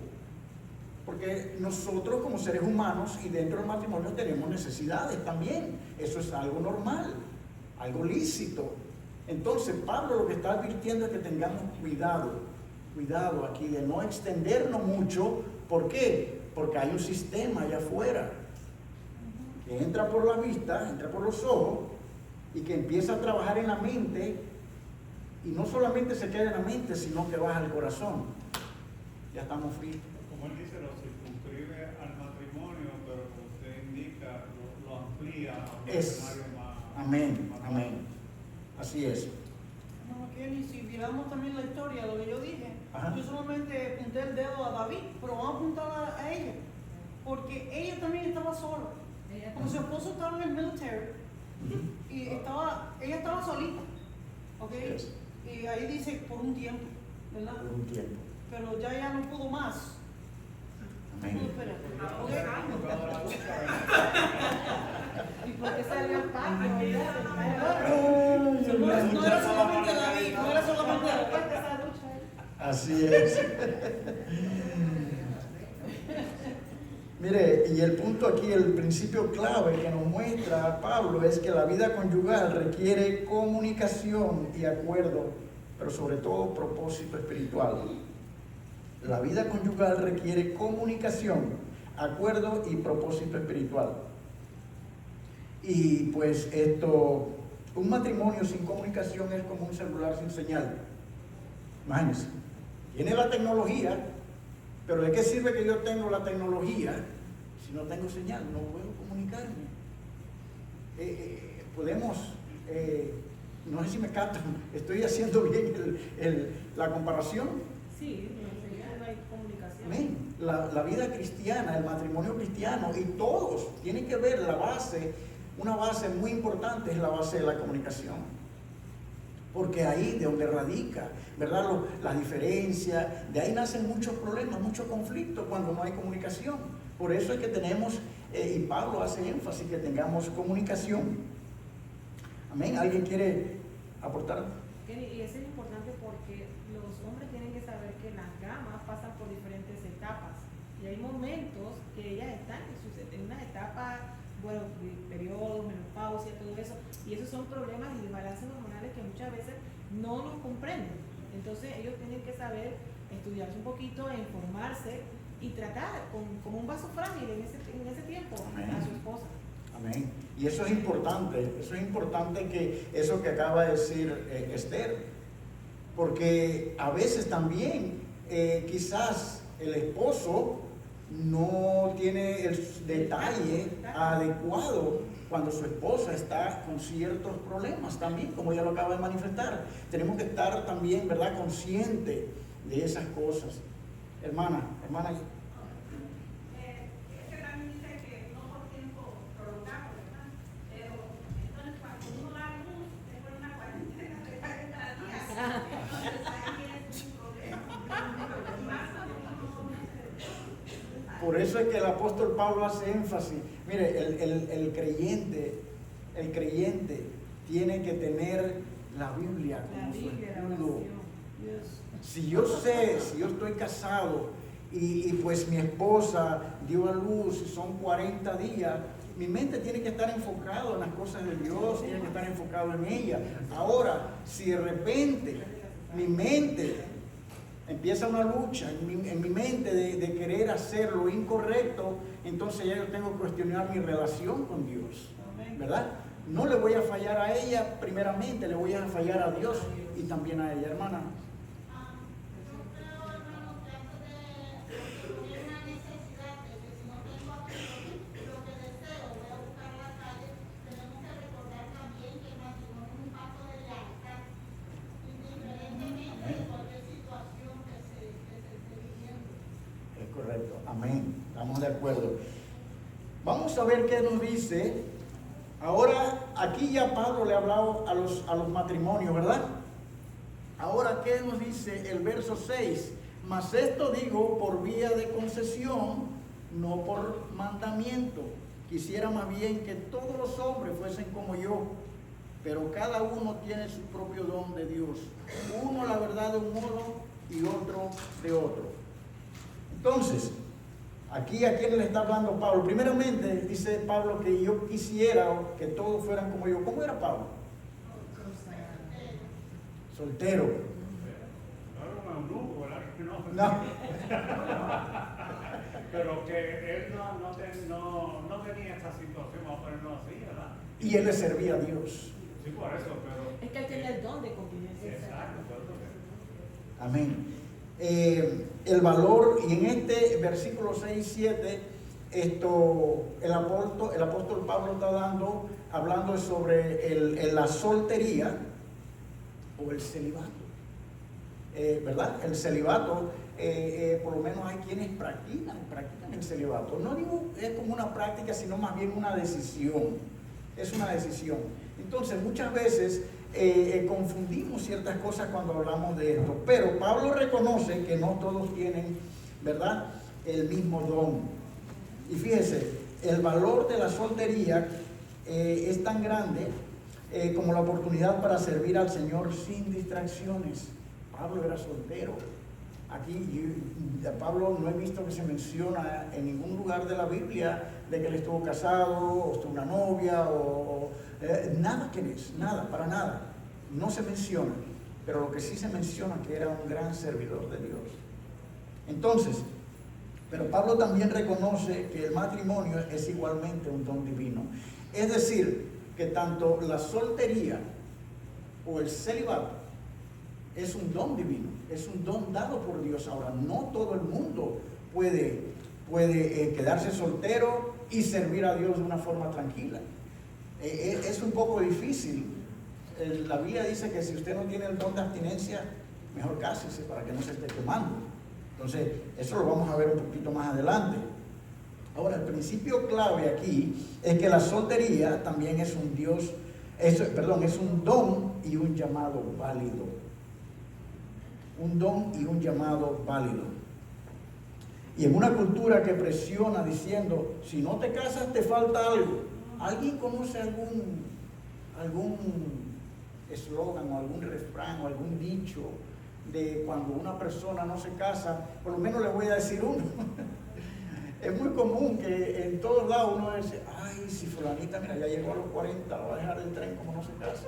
[SPEAKER 1] Porque nosotros como seres humanos y dentro del matrimonio tenemos necesidades también. Eso es algo normal, algo lícito. Entonces Pablo lo que está advirtiendo es que tengamos cuidado aquí de no extendernos mucho. ¿Por qué? Porque hay un sistema allá afuera que entra por la vista, entra por los ojos y que empieza a trabajar en la mente, y no solamente se queda en la mente, sino que baja al corazón. Ya estamos fríos.
[SPEAKER 8] Como él dice, lo circunscribe al matrimonio, pero como usted indica, lo amplía a un escenario más.
[SPEAKER 1] Amén, amén. Así es.
[SPEAKER 7] No, Kelly, si miramos también la historia, lo que yo dije,
[SPEAKER 1] Ajá.
[SPEAKER 7] yo solamente apunté el dedo a David, pero vamos a apuntar a ella, porque ella también estaba sola. Como su esposo estaba en el military y ella estaba solita, ¿ok?
[SPEAKER 1] Yes.
[SPEAKER 7] Y ahí dice por un tiempo, ¿verdad?
[SPEAKER 1] Por un tiempo.
[SPEAKER 7] Pero ya no pudo más.
[SPEAKER 1] Amén.
[SPEAKER 7] No pudo esperar.
[SPEAKER 2] ¿Y por qué salió al patio?
[SPEAKER 7] No era solamente David, no era solamente David.
[SPEAKER 1] Así es. Mire, y el punto aquí, el principio clave que nos muestra Pablo es que la vida conyugal requiere comunicación y acuerdo, pero sobre todo propósito espiritual. La vida conyugal requiere comunicación, acuerdo y propósito espiritual. Y pues un matrimonio sin comunicación es como un celular sin señal. Imagínense, tiene la tecnología, pero ¿de qué sirve que yo tengo la tecnología si no tengo señal? No puedo comunicarme. No sé si me captan, estoy haciendo bien la comparación.
[SPEAKER 2] Sí, no hay comunicación.
[SPEAKER 1] Amén. La vida cristiana, el matrimonio cristiano, y todos tienen que ver la base, una base muy importante es la base de la comunicación. Porque ahí de donde radica, ¿verdad? La diferencia, de ahí nacen muchos problemas, muchos conflictos cuando no hay comunicación. Por eso es que tenemos, y Pablo hace énfasis, que tengamos comunicación. Amén. ¿Alguien quiere aportar?
[SPEAKER 2] Y eso es importante porque los hombres tienen que saber que las damas pasan por diferentes etapas. Y hay momentos que ellas están en una etapa, bueno, periodos, menopausia, todo eso. Y esos son problemas y desbalances hormonales que muchas veces no los comprenden. Entonces ellos tienen que saber estudiarse un poquito, informarse y tratar como un vaso frágil en ese tiempo. Amén. A su esposa.
[SPEAKER 1] Amén. Y eso es importante que eso que acaba de decir Esther, porque a veces también quizás el esposo no tiene el detalle adecuado cuando su esposa está con ciertos problemas también, como ya lo acaba de manifestar. Tenemos que estar también, ¿verdad?, consciente de esas cosas. Hermana. Por eso es que el apóstol Pablo hace énfasis. Mire, el creyente tiene que tener la Biblia como su escudo. Si yo estoy casado y pues mi esposa dio a luz y son 40 días, mi mente tiene que estar enfocada en las cosas de Dios, tiene que estar enfocado en ella. Ahora, si de repente mi mente empieza una lucha en mi mente de querer hacer lo incorrecto, entonces ya yo tengo que cuestionar mi relación con Dios, ¿verdad? No le voy a fallar a ella primeramente, le voy a fallar a Dios y también a ella, hermana. Correcto, amén, estamos de acuerdo. Vamos a ver qué nos dice. Ahora, aquí ya Pablo le ha hablado a los matrimonios, ¿verdad? Ahora, ¿qué nos dice el verso 6? Mas esto digo por vía de concesión, no por mandamiento. Quisiera más bien que todos los hombres fuesen como yo, pero cada uno tiene su propio don de Dios. Uno la verdad de un modo y otro de otro. Entonces, aquí a quién le está hablando Pablo. Primeramente dice Pablo que yo quisiera que todos fueran como yo. ¿Cómo era Pablo? Soltero.
[SPEAKER 8] No era un eunuco, ¿verdad?
[SPEAKER 1] No.
[SPEAKER 8] Pero que él no tenía esta situación, vamos a ponerlo así, ¿verdad?
[SPEAKER 1] Y él le servía a Dios.
[SPEAKER 8] Sí, por eso, pero...
[SPEAKER 2] Es que él tenía el don de convivencia.
[SPEAKER 8] Exacto.
[SPEAKER 1] Amén. El valor, y en este versículo 6 y 7, el apóstol Pablo está hablando sobre la soltería o el celibato, ¿verdad? El celibato, por lo menos hay quienes practican el celibato. No digo es como una práctica, sino más bien una decisión. Es una decisión. Entonces, muchas veces confundimos ciertas cosas cuando hablamos de esto, pero Pablo reconoce que no todos tienen, ¿verdad?, el mismo don. Y fíjese, el valor de la soltería es tan grande como la oportunidad para servir al Señor sin distracciones. Pablo era soltero. Aquí Pablo no he visto que se menciona en ningún lugar de la Biblia de que él estuvo casado o estuvo una novia nada que es, nada, para nada. No se menciona, pero lo que sí se menciona que era un gran servidor de Dios. Entonces, Pero Pablo también reconoce que el matrimonio es igualmente un don divino. Es decir, que tanto la soltería o el celibato es un don divino, es un don dado por Dios. Ahora, no todo el mundo puede quedarse soltero y servir a Dios de una forma tranquila. Es un poco difícil. La Biblia dice que si usted no tiene el don de abstinencia, mejor cásese para que no se esté quemando. Entonces, eso lo vamos a ver un poquito más adelante. Ahora, el principio clave aquí es que la soltería también es un es un don y un llamado válido. Un don y un llamado válido. Y en una cultura que presiona diciendo, si no te casas te falta algo. ¿Alguien conoce algún eslogan o algún refrán o algún dicho de cuando una persona no se casa? Por lo menos le voy a decir uno. Es muy común que en todos lados uno dice, ay, si fulanita, mira, ya llegó a los 40, va a dejar el tren como no se casa.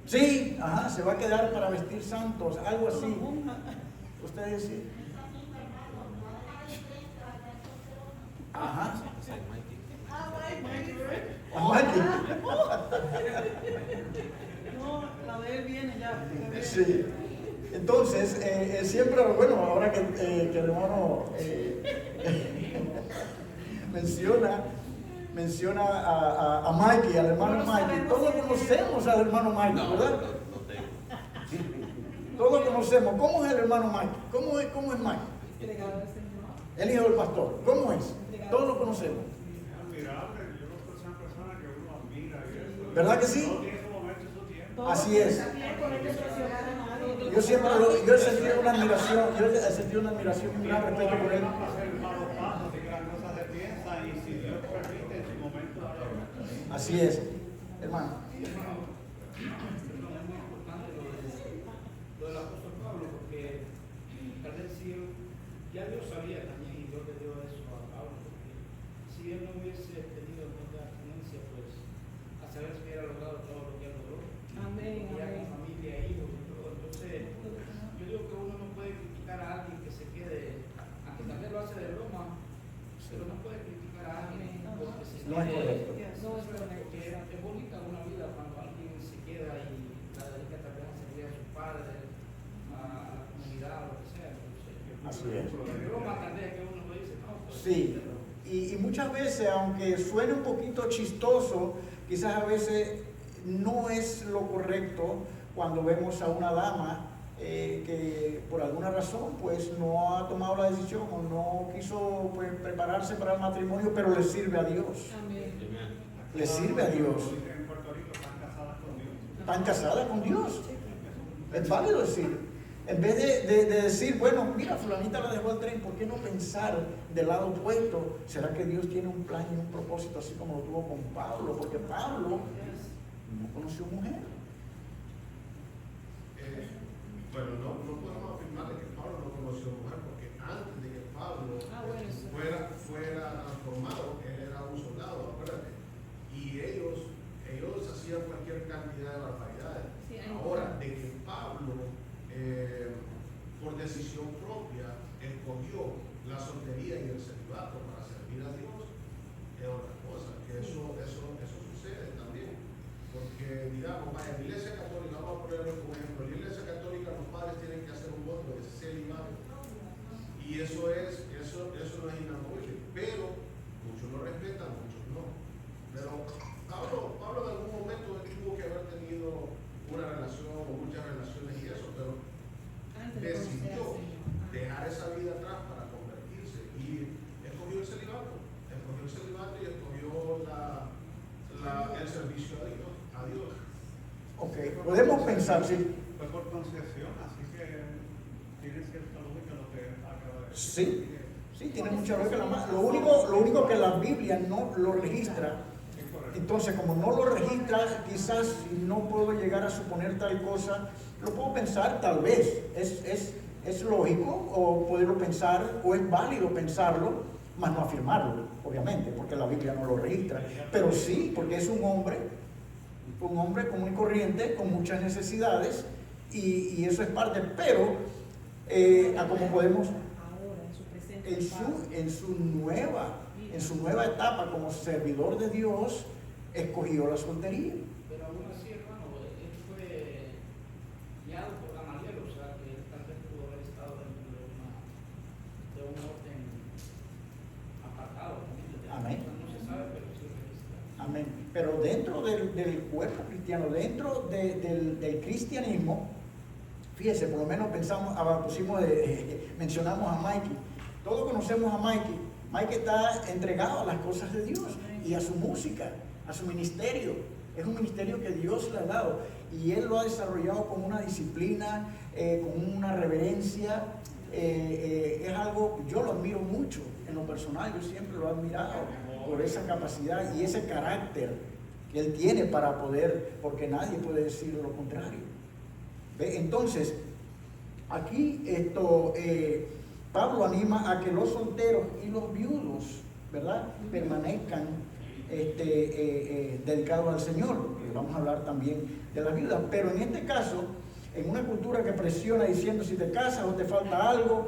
[SPEAKER 1] Sí, ajá, se va a quedar para vestir santos, algo así. Ustedes sí. Ajá.
[SPEAKER 7] No, la de él viene ya.
[SPEAKER 1] Sí. Entonces, siempre, bueno, ahora que el hermano menciona a Mikey, al hermano Mikey, todos conocemos al hermano Mikey, ¿verdad? Todos conocemos. ¿Cómo es el hermano Mikey? ¿Cómo es Mikey? El hijo del pastor. ¿Cómo es? Todos lo conocemos.
[SPEAKER 8] Admirable, yo creo que es una persona que uno admira y eso.
[SPEAKER 1] ¿Verdad que sí?
[SPEAKER 8] Todo tiene su momento y su tiempo.
[SPEAKER 1] Así es. Yo siempre yo he sentido una admiración y un gran respeto por él. Así es, hermano.
[SPEAKER 9] Lo del apóstol Pablo, porque tal vez ya Dios sabía también y Dios le dio eso a Pablo, porque si él no hubiese tenido tanta abstinencia, pues a saber si hubiera logrado todo lo que él logró.
[SPEAKER 2] Amén.
[SPEAKER 9] Ya con familia, hijos y todo. Entonces, yo digo que uno no puede criticar a alguien que se quede, aunque también lo hace de broma, pero no puede criticar a alguien porque se
[SPEAKER 1] No es correcto.
[SPEAKER 9] Porque es bonita una vida cuando alguien se queda y la dedica también a servir a sus padres, a la comunidad, o lo que sea. Entonces,
[SPEAKER 1] Así es.
[SPEAKER 9] de broma tal vez que uno lo dice, no, pues,
[SPEAKER 1] Sí, y muchas veces, aunque suene un poquito chistoso, quizás a veces no es lo correcto cuando vemos a una dama que por alguna razón pues no ha tomado la decisión o no quiso pues, prepararse para el matrimonio, pero le sirve a Dios.
[SPEAKER 2] Amén.
[SPEAKER 1] Le sirve a Dios.
[SPEAKER 8] En Puerto Rico están casadas con Dios.
[SPEAKER 1] Están casadas con Dios. Es válido decir. En vez de decir, bueno, mira, fulanita la dejó el tren, ¿por qué no pensar del lado opuesto? ¿Será que Dios tiene un plan y un propósito así como lo tuvo con Pablo? Porque Pablo no conoció mujer.
[SPEAKER 3] Bueno, no podemos afirmar de que Pablo no conoció mujer, porque antes de que Pablo fuera transformado, él era un soldado, acuérdate. Y ellos hacían cualquier cantidad de barbaridades.
[SPEAKER 2] Sí,
[SPEAKER 3] ahora, de que Pablo, por decisión propia, escogió la soltería y el celibato para servir a Dios, es otra cosa, que eso sucede también. Porque, digamos, vaya, en la Iglesia Católica, vamos a ponerlo como ejemplo, en la Iglesia Católica los padres tienen que hacer un voto de celibato. Y eso no es inamovible, pero muchos lo respetan, muchos no. Pero Pablo en algún momento tuvo que haber tenido una relación o muchas relaciones y eso, pero decidió dejar esa vida atrás para convertirse y escogió el celibato y escogió el servicio a Dios.
[SPEAKER 1] Ok, podemos pensar, sí.
[SPEAKER 8] Fue por concesión, así que tiene cierta lógica lo que acaba de decir.
[SPEAKER 1] Sí, sí, tiene mucha lógica. Lo único que la Biblia no lo registra. Entonces, como no lo registra, quizás no puedo llegar a suponer tal cosa. Lo puedo pensar, tal vez. Es lógico o poderlo pensar, o es válido pensarlo, más no afirmarlo, obviamente, porque la Biblia no lo registra. Pero sí, porque es un hombre común y corriente, con muchas necesidades, y eso es parte. Pero a como podemos
[SPEAKER 2] ahora, en su presente
[SPEAKER 1] en su nueva etapa como servidor de Dios, escogió la soltería.
[SPEAKER 9] Pero aún así, hermano, él fue guiado por Gamaliel, o sea que él tal vez pudo haber estado dentro de un orden apartado.
[SPEAKER 1] Amén.
[SPEAKER 9] No se sabe, pero sí registra.
[SPEAKER 1] Amén. Pero dentro del cuerpo cristiano, dentro del cristianismo, fíjese, por lo menos mencionamos a Mikey. Todos conocemos a Mikey. Mikey está entregado a las cosas de Dios y a su música, a su ministerio. Es un ministerio que Dios le ha dado y él lo ha desarrollado con una disciplina, con una reverencia. Es algo, yo lo admiro mucho en lo personal, yo siempre lo he admirado por esa capacidad y ese carácter que él tiene para poder, porque nadie puede decir lo contrario. ¿Ve? Entonces, aquí Pablo anima a que los solteros y los viudos, ¿verdad?, permanezcan dedicados al Señor, porque vamos a hablar también de la viuda, pero en este caso, en una cultura que presiona diciendo si te casas o te falta algo,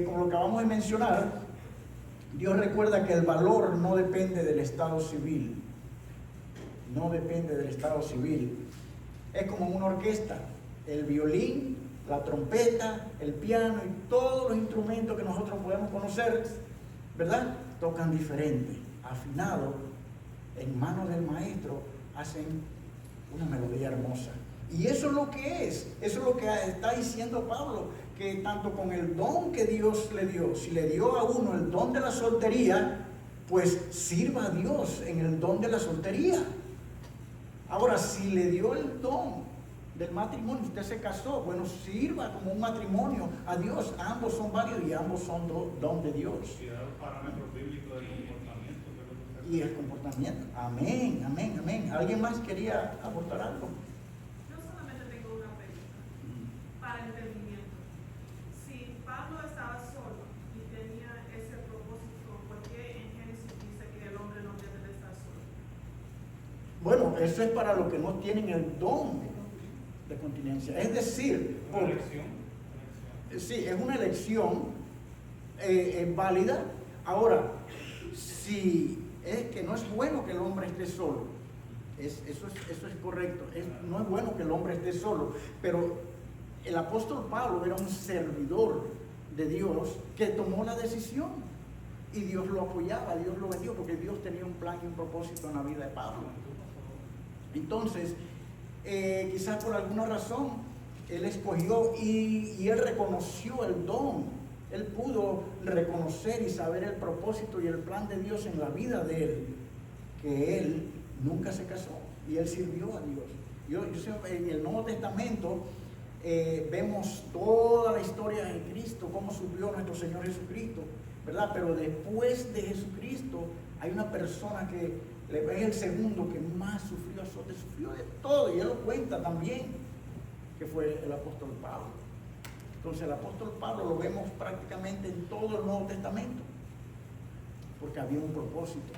[SPEAKER 1] como lo que acabamos de mencionar, Dios recuerda que el valor no depende del estado civil, no depende del estado civil. Es como una orquesta, el violín, la trompeta, el piano y todos los instrumentos que nosotros podemos conocer, ¿verdad?, tocan diferente, afinado, en manos del maestro, hacen una melodía hermosa. Y eso es lo que eso es lo que está diciendo Pablo, que tanto con el don que Dios le dio, si le dio a uno el don de la soltería, pues sirva a Dios en el don de la soltería. Ahora, si le dio el don del matrimonio, usted se casó, bueno, sirva como un matrimonio a Dios. Ambos son válidos y ambos son don de Dios.
[SPEAKER 8] Y dar parámetros bíblicos del comportamiento.
[SPEAKER 1] Y el comportamiento. Amén, amén, amén. ¿Alguien más quería aportar algo?
[SPEAKER 5] Yo solamente tengo una pregunta para entendimiento. Si Pablo estaba solo y tenía ese propósito, ¿por qué en Génesis dice que el hombre no debe de estar solo?
[SPEAKER 1] Bueno, eso es para los que no tienen el don de continencia. Es decir,
[SPEAKER 8] Una elección.
[SPEAKER 1] Sí, es una elección válida. Ahora, si es que no es bueno que el hombre esté solo, eso es correcto. No es bueno que el hombre esté solo, pero el apóstol Pablo era un servidor de Dios que tomó la decisión y Dios lo apoyaba, Dios lo bendijo, porque Dios tenía un plan y un propósito en la vida de Pablo. Entonces, quizás por alguna razón él escogió y él reconoció el don. Él pudo reconocer y saber el propósito y el plan de Dios en la vida de él, que él nunca se casó y él sirvió a Dios. Yo en el Nuevo Testamento vemos toda la historia de Cristo, cómo sufrió nuestro Señor Jesucristo, ¿verdad? Pero después de Jesucristo hay una persona que es el segundo que más sufrió azote, sufrió de todo, y él lo cuenta también, que fue el apóstol Pablo. Entonces el apóstol Pablo lo vemos prácticamente en todo el Nuevo Testamento, porque había un propósito,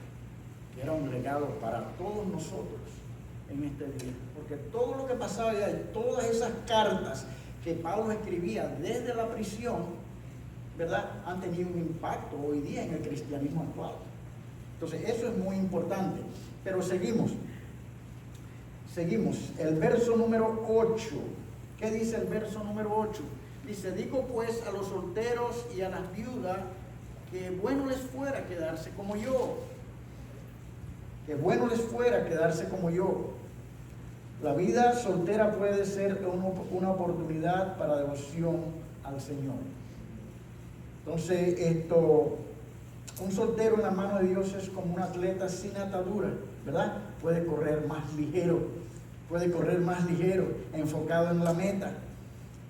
[SPEAKER 1] que era un legado para todos nosotros en este día, porque todo lo que pasaba allá, todas esas cartas que Pablo escribía desde la prisión, ¿verdad?, han tenido un impacto hoy día en el cristianismo actual. Entonces eso es muy importante. Pero seguimos, el verso número 8. ¿Qué dice el verso número 8? Dice: digo pues a los solteros y a las viudas que bueno les fuera quedarse como yo. Que bueno les fuera quedarse como yo. La vida soltera puede ser una oportunidad para devoción al Señor. Entonces, un soltero en la mano de Dios es como un atleta sin atadura, ¿verdad? Puede correr más ligero, enfocado en la meta.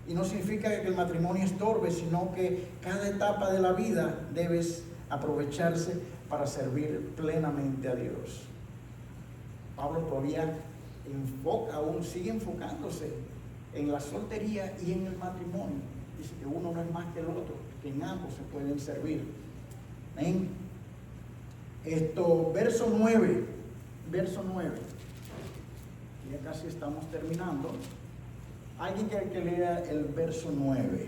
[SPEAKER 1] Y no significa que el matrimonio estorbe, sino que cada etapa de la vida debes aprovecharse para servir plenamente a Dios. Pablo todavía sigue enfocándose en la soltería y en el matrimonio. Dice que uno no es más que el otro, que en ambos se pueden servir. Amén. Verso 9. Ya casi estamos terminando. Alguien que lea el verso 9.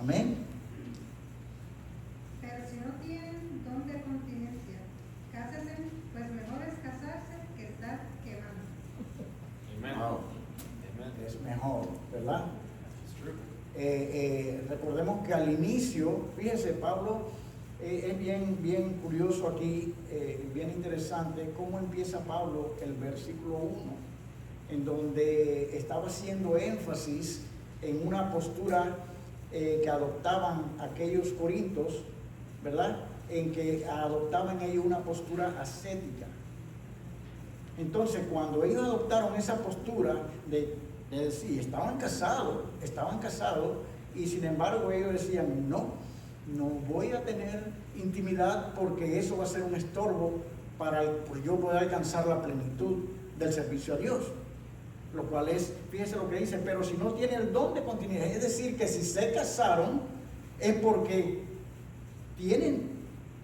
[SPEAKER 1] Amén.
[SPEAKER 4] Pero si no tienen don de continencia, cásense, pues mejor es casarse que estar quemando.
[SPEAKER 1] Wow. Es mejor, ¿verdad? Recordemos que al inicio, fíjense, Pablo es bien curioso aquí, bien interesante cómo empieza Pablo el versículo 1, en donde estaba haciendo énfasis en una postura que adoptaban aquellos corintios, ¿verdad? En que adoptaban ellos una postura ascética. Entonces, cuando ellos adoptaron esa postura de decir, estaban casados, y sin embargo ellos decían, no voy a tener intimidad porque eso va a ser un estorbo para yo poder alcanzar la plenitud del servicio a Dios. Lo cual es, fíjense lo que dice, pero si no tiene el don de continencia, es decir, que si se casaron es porque tienen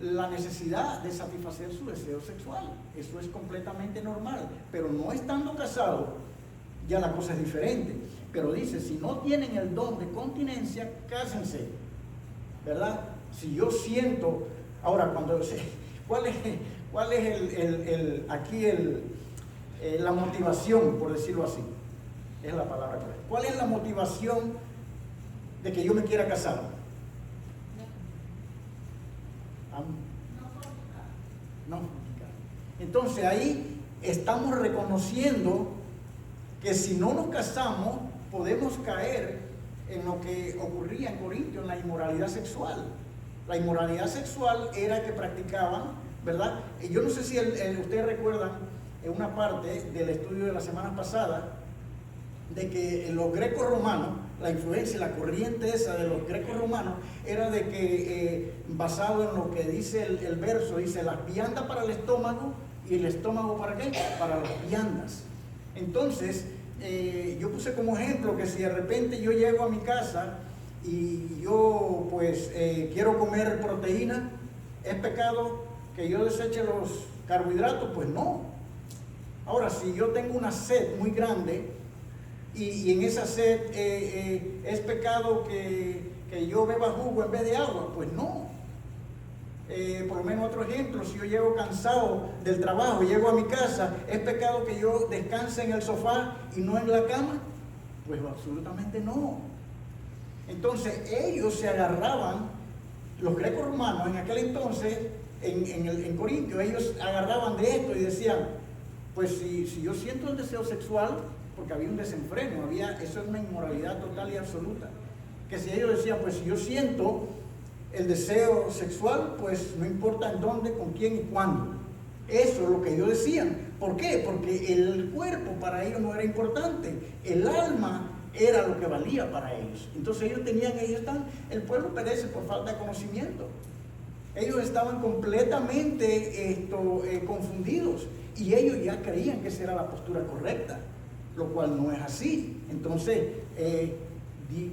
[SPEAKER 1] la necesidad de satisfacer su deseo sexual. Eso es completamente normal, pero no estando casados, ya la cosa es diferente. Pero dice, si no tienen el don de continencia, cásense, ¿verdad? Si yo siento, ahora ¿cuál es aquí la motivación, por decirlo así? Es la palabra correcta. ¿Cuál es la motivación de que yo me quiera casar? No. Entonces ahí estamos reconociendo que si no nos casamos podemos caer en lo que ocurría en Corintio, en la inmoralidad sexual. La inmoralidad sexual era que practicaban, ¿verdad? Y yo no sé si ustedes recuerdan en una parte del estudio de la semana pasada de que los grecos romanos, la influencia, la corriente esa de los grecos romanos era de que basado en lo que dice el verso, dice las viandas para el estómago y el estómago ¿para qué? Para las viandas. Entonces yo puse como ejemplo que si de repente yo llego a mi casa y yo pues quiero comer proteína, ¿es pecado que yo deseche los carbohidratos? Pues no. Ahora, si yo tengo una sed muy grande y en esa sed es pecado que yo beba jugo en vez de agua, pues no. Por lo menos otro ejemplo, si yo llego cansado del trabajo, llego a mi casa, ¿es pecado que yo descanse en el sofá y no en la cama? Pues absolutamente no. Entonces ellos se agarraban, los grecos romanos en aquel entonces, en Corintio, ellos agarraban de esto y decían, pues si yo siento el deseo sexual, porque había un desenfreno, eso es una inmoralidad total y absoluta, que si ellos decían, pues si yo siento el deseo sexual, pues no importa en dónde, con quién y cuándo. Eso es lo que ellos decían. ¿Por qué? Porque el cuerpo para ellos no era importante, el alma era lo que valía para ellos. Entonces el pueblo perece por falta de conocimiento. Ellos estaban completamente confundidos y ellos ya creían que esa era la postura correcta, lo cual no es así. Entonces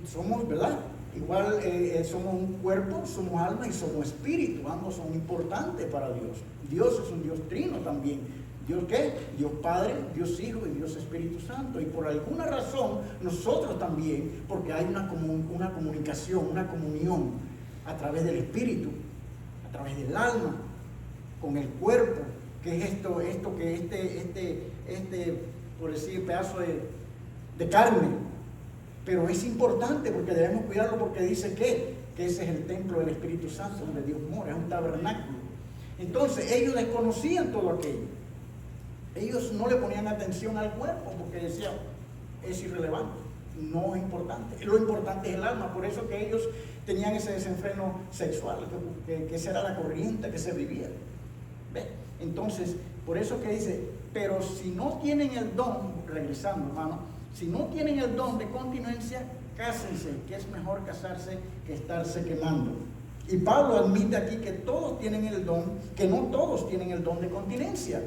[SPEAKER 1] somos, ¿verdad? Igual somos un cuerpo, somos alma y somos espíritu. Ambos son importantes para Dios. Dios es un Dios trino también. ¿Dios qué? Dios Padre, Dios Hijo y Dios Espíritu Santo. Y por alguna razón nosotros también, porque hay una comunicación, una comunión a través del espíritu, a través del alma, con el cuerpo, que es esto que por decir, pedazo de carne. Pero es importante porque debemos cuidarlo, porque dice que ese es el templo del Espíritu Santo donde Dios mora, es un tabernáculo. Entonces ellos desconocían todo aquello. Ellos no le ponían atención al cuerpo porque decían, es irrelevante, no es importante. Lo importante es el alma, por eso que ellos tenían ese desenfreno sexual, que esa era la corriente que se vivía. ¿Ve? Entonces, por eso que dice, pero si no tienen el don, regresando hermano, si no tienen el don de continencia, cásense, que es mejor casarse que estarse quemando. Y Pablo admite aquí que todos tienen el don, que no todos tienen el don de continencia.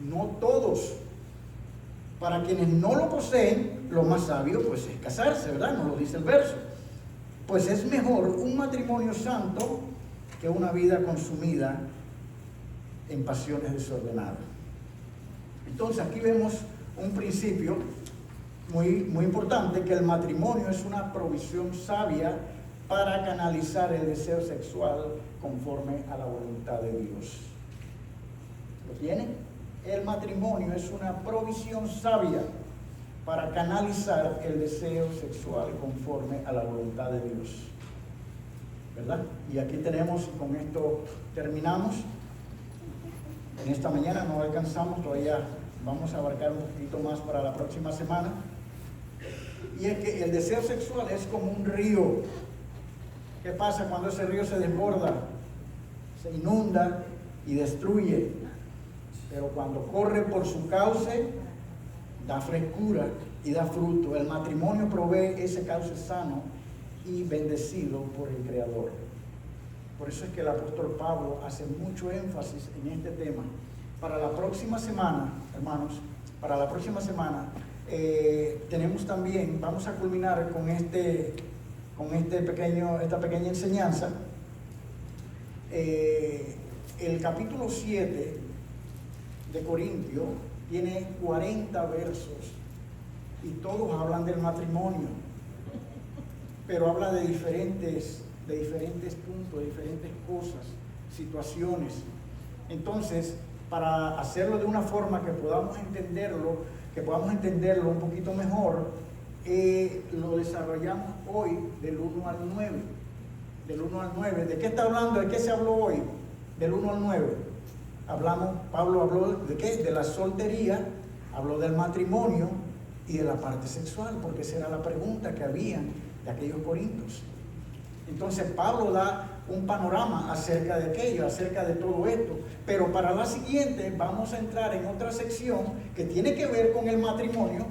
[SPEAKER 1] No todos. Para quienes no lo poseen, lo más sabio pues es casarse, ¿verdad? Nos lo dice el verso. Pues es mejor un matrimonio santo que una vida consumida en pasiones desordenadas. Entonces aquí vemos un principio muy importante, que el matrimonio es una provisión sabia para canalizar el deseo sexual conforme a la voluntad de Dios. ¿Lo tienen? El matrimonio es una provisión sabia para canalizar el deseo sexual conforme a la voluntad de Dios. ¿Verdad? Y aquí tenemos, con esto terminamos. En esta mañana no alcanzamos, todavía vamos a abarcar un poquito más para la próxima semana. Y es que el deseo sexual es como un río. ¿Qué pasa cuando ese río se desborda? Se inunda y destruye. Pero cuando corre por su cauce, da frescura y da fruto. El matrimonio provee ese cauce sano y bendecido por el Creador. Por eso es que el apóstol Pablo hace mucho énfasis en este tema. Para la próxima semana, hermanos, para la próxima semana tenemos también, vamos a culminar con esta pequeña enseñanza. El capítulo 7 de Corintios tiene 40 versos y todos hablan del matrimonio, pero habla de diferentes puntos, de diferentes cosas, situaciones. Entonces, para hacerlo de una forma que podamos entenderlo un poquito mejor, lo desarrollamos hoy del 1 al 9. Del 1 al 9. ¿De qué está hablando? ¿De qué se habló hoy? Del 1 al 9. Pablo habló de qué? De la soltería, habló del matrimonio y de la parte sexual, porque esa era la pregunta que había de aquellos corintios. Entonces Pablo da un panorama acerca de aquello, acerca de todo esto. Pero para la siguiente vamos a entrar en otra sección que tiene que ver con el matrimonio,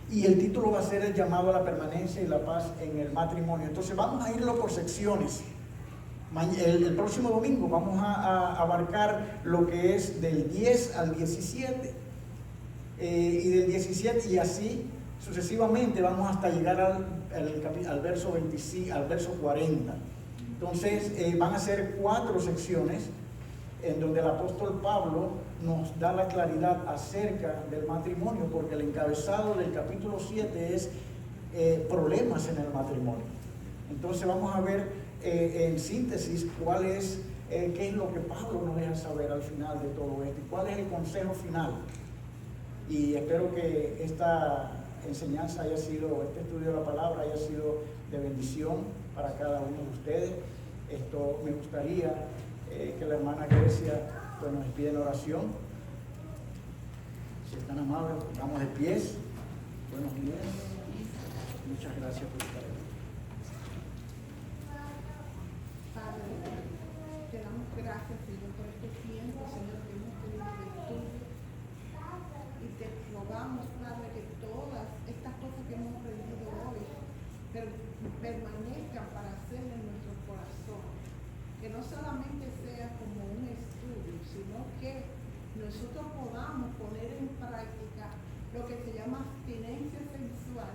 [SPEAKER 1] y el título va a ser el llamado a la permanencia y la paz en el matrimonio. Entonces vamos a irlo por secciones. El próximo domingo vamos a abarcar lo que es del 10 al 17 y del 17 y así sucesivamente vamos hasta llegar al verso 25, al verso 40. Entonces van a ser 4 secciones en donde el apóstol Pablo nos da la claridad acerca del matrimonio, porque el encabezado del capítulo 7 es problemas en el matrimonio. Entonces vamos a ver en síntesis qué es lo que Pablo nos deja saber al final de todo esto y cuál es el consejo final. Y espero que esta enseñanza este estudio de la palabra haya sido de bendición para cada uno de ustedes. Me gustaría que la hermana Grecia nos pida en oración. Si están amables, vamos de pies. Buenos días. Muchas gracias por estar aquí.
[SPEAKER 4] Padre, te damos gracias, Señor, por este tiempo, Señor, que hemos tenido de estudio. Y te rogamos, Padre, que todas estas cosas que hemos aprendido hoy permanezcan para hacer en nuestro corazón. Que no solamente sea como un estudio, sino que nosotros podamos poner en práctica lo que se llama abstinencia sexual,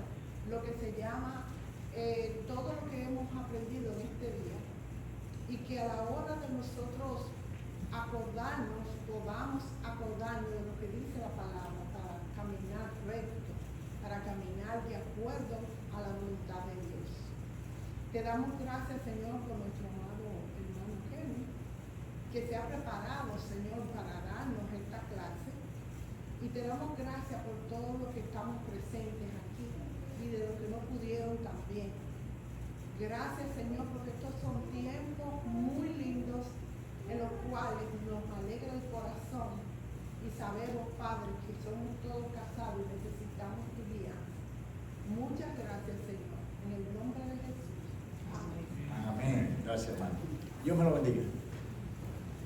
[SPEAKER 4] lo que se llama todo lo que hemos aprendido en este día. Y que a la hora de nosotros acordarnos, podamos acordarnos de lo que dice la palabra para caminar recto, para caminar de acuerdo a la voluntad de Dios. Te damos gracias, Señor, por nuestro amado hermano Kenny, que se ha preparado, Señor, para darnos esta clase. Y te damos gracias por todos los que estamos presentes aquí y de los que no pudieron también. Gracias, Señor, porque estos son tiempos muy lindos en los cuales nos alegra el corazón y sabemos, Padre, que somos todos casados y necesitamos tu guía. Muchas gracias, Señor. En el nombre de Jesús. Amén.
[SPEAKER 1] Amén. Gracias, hermano. Dios me lo bendiga.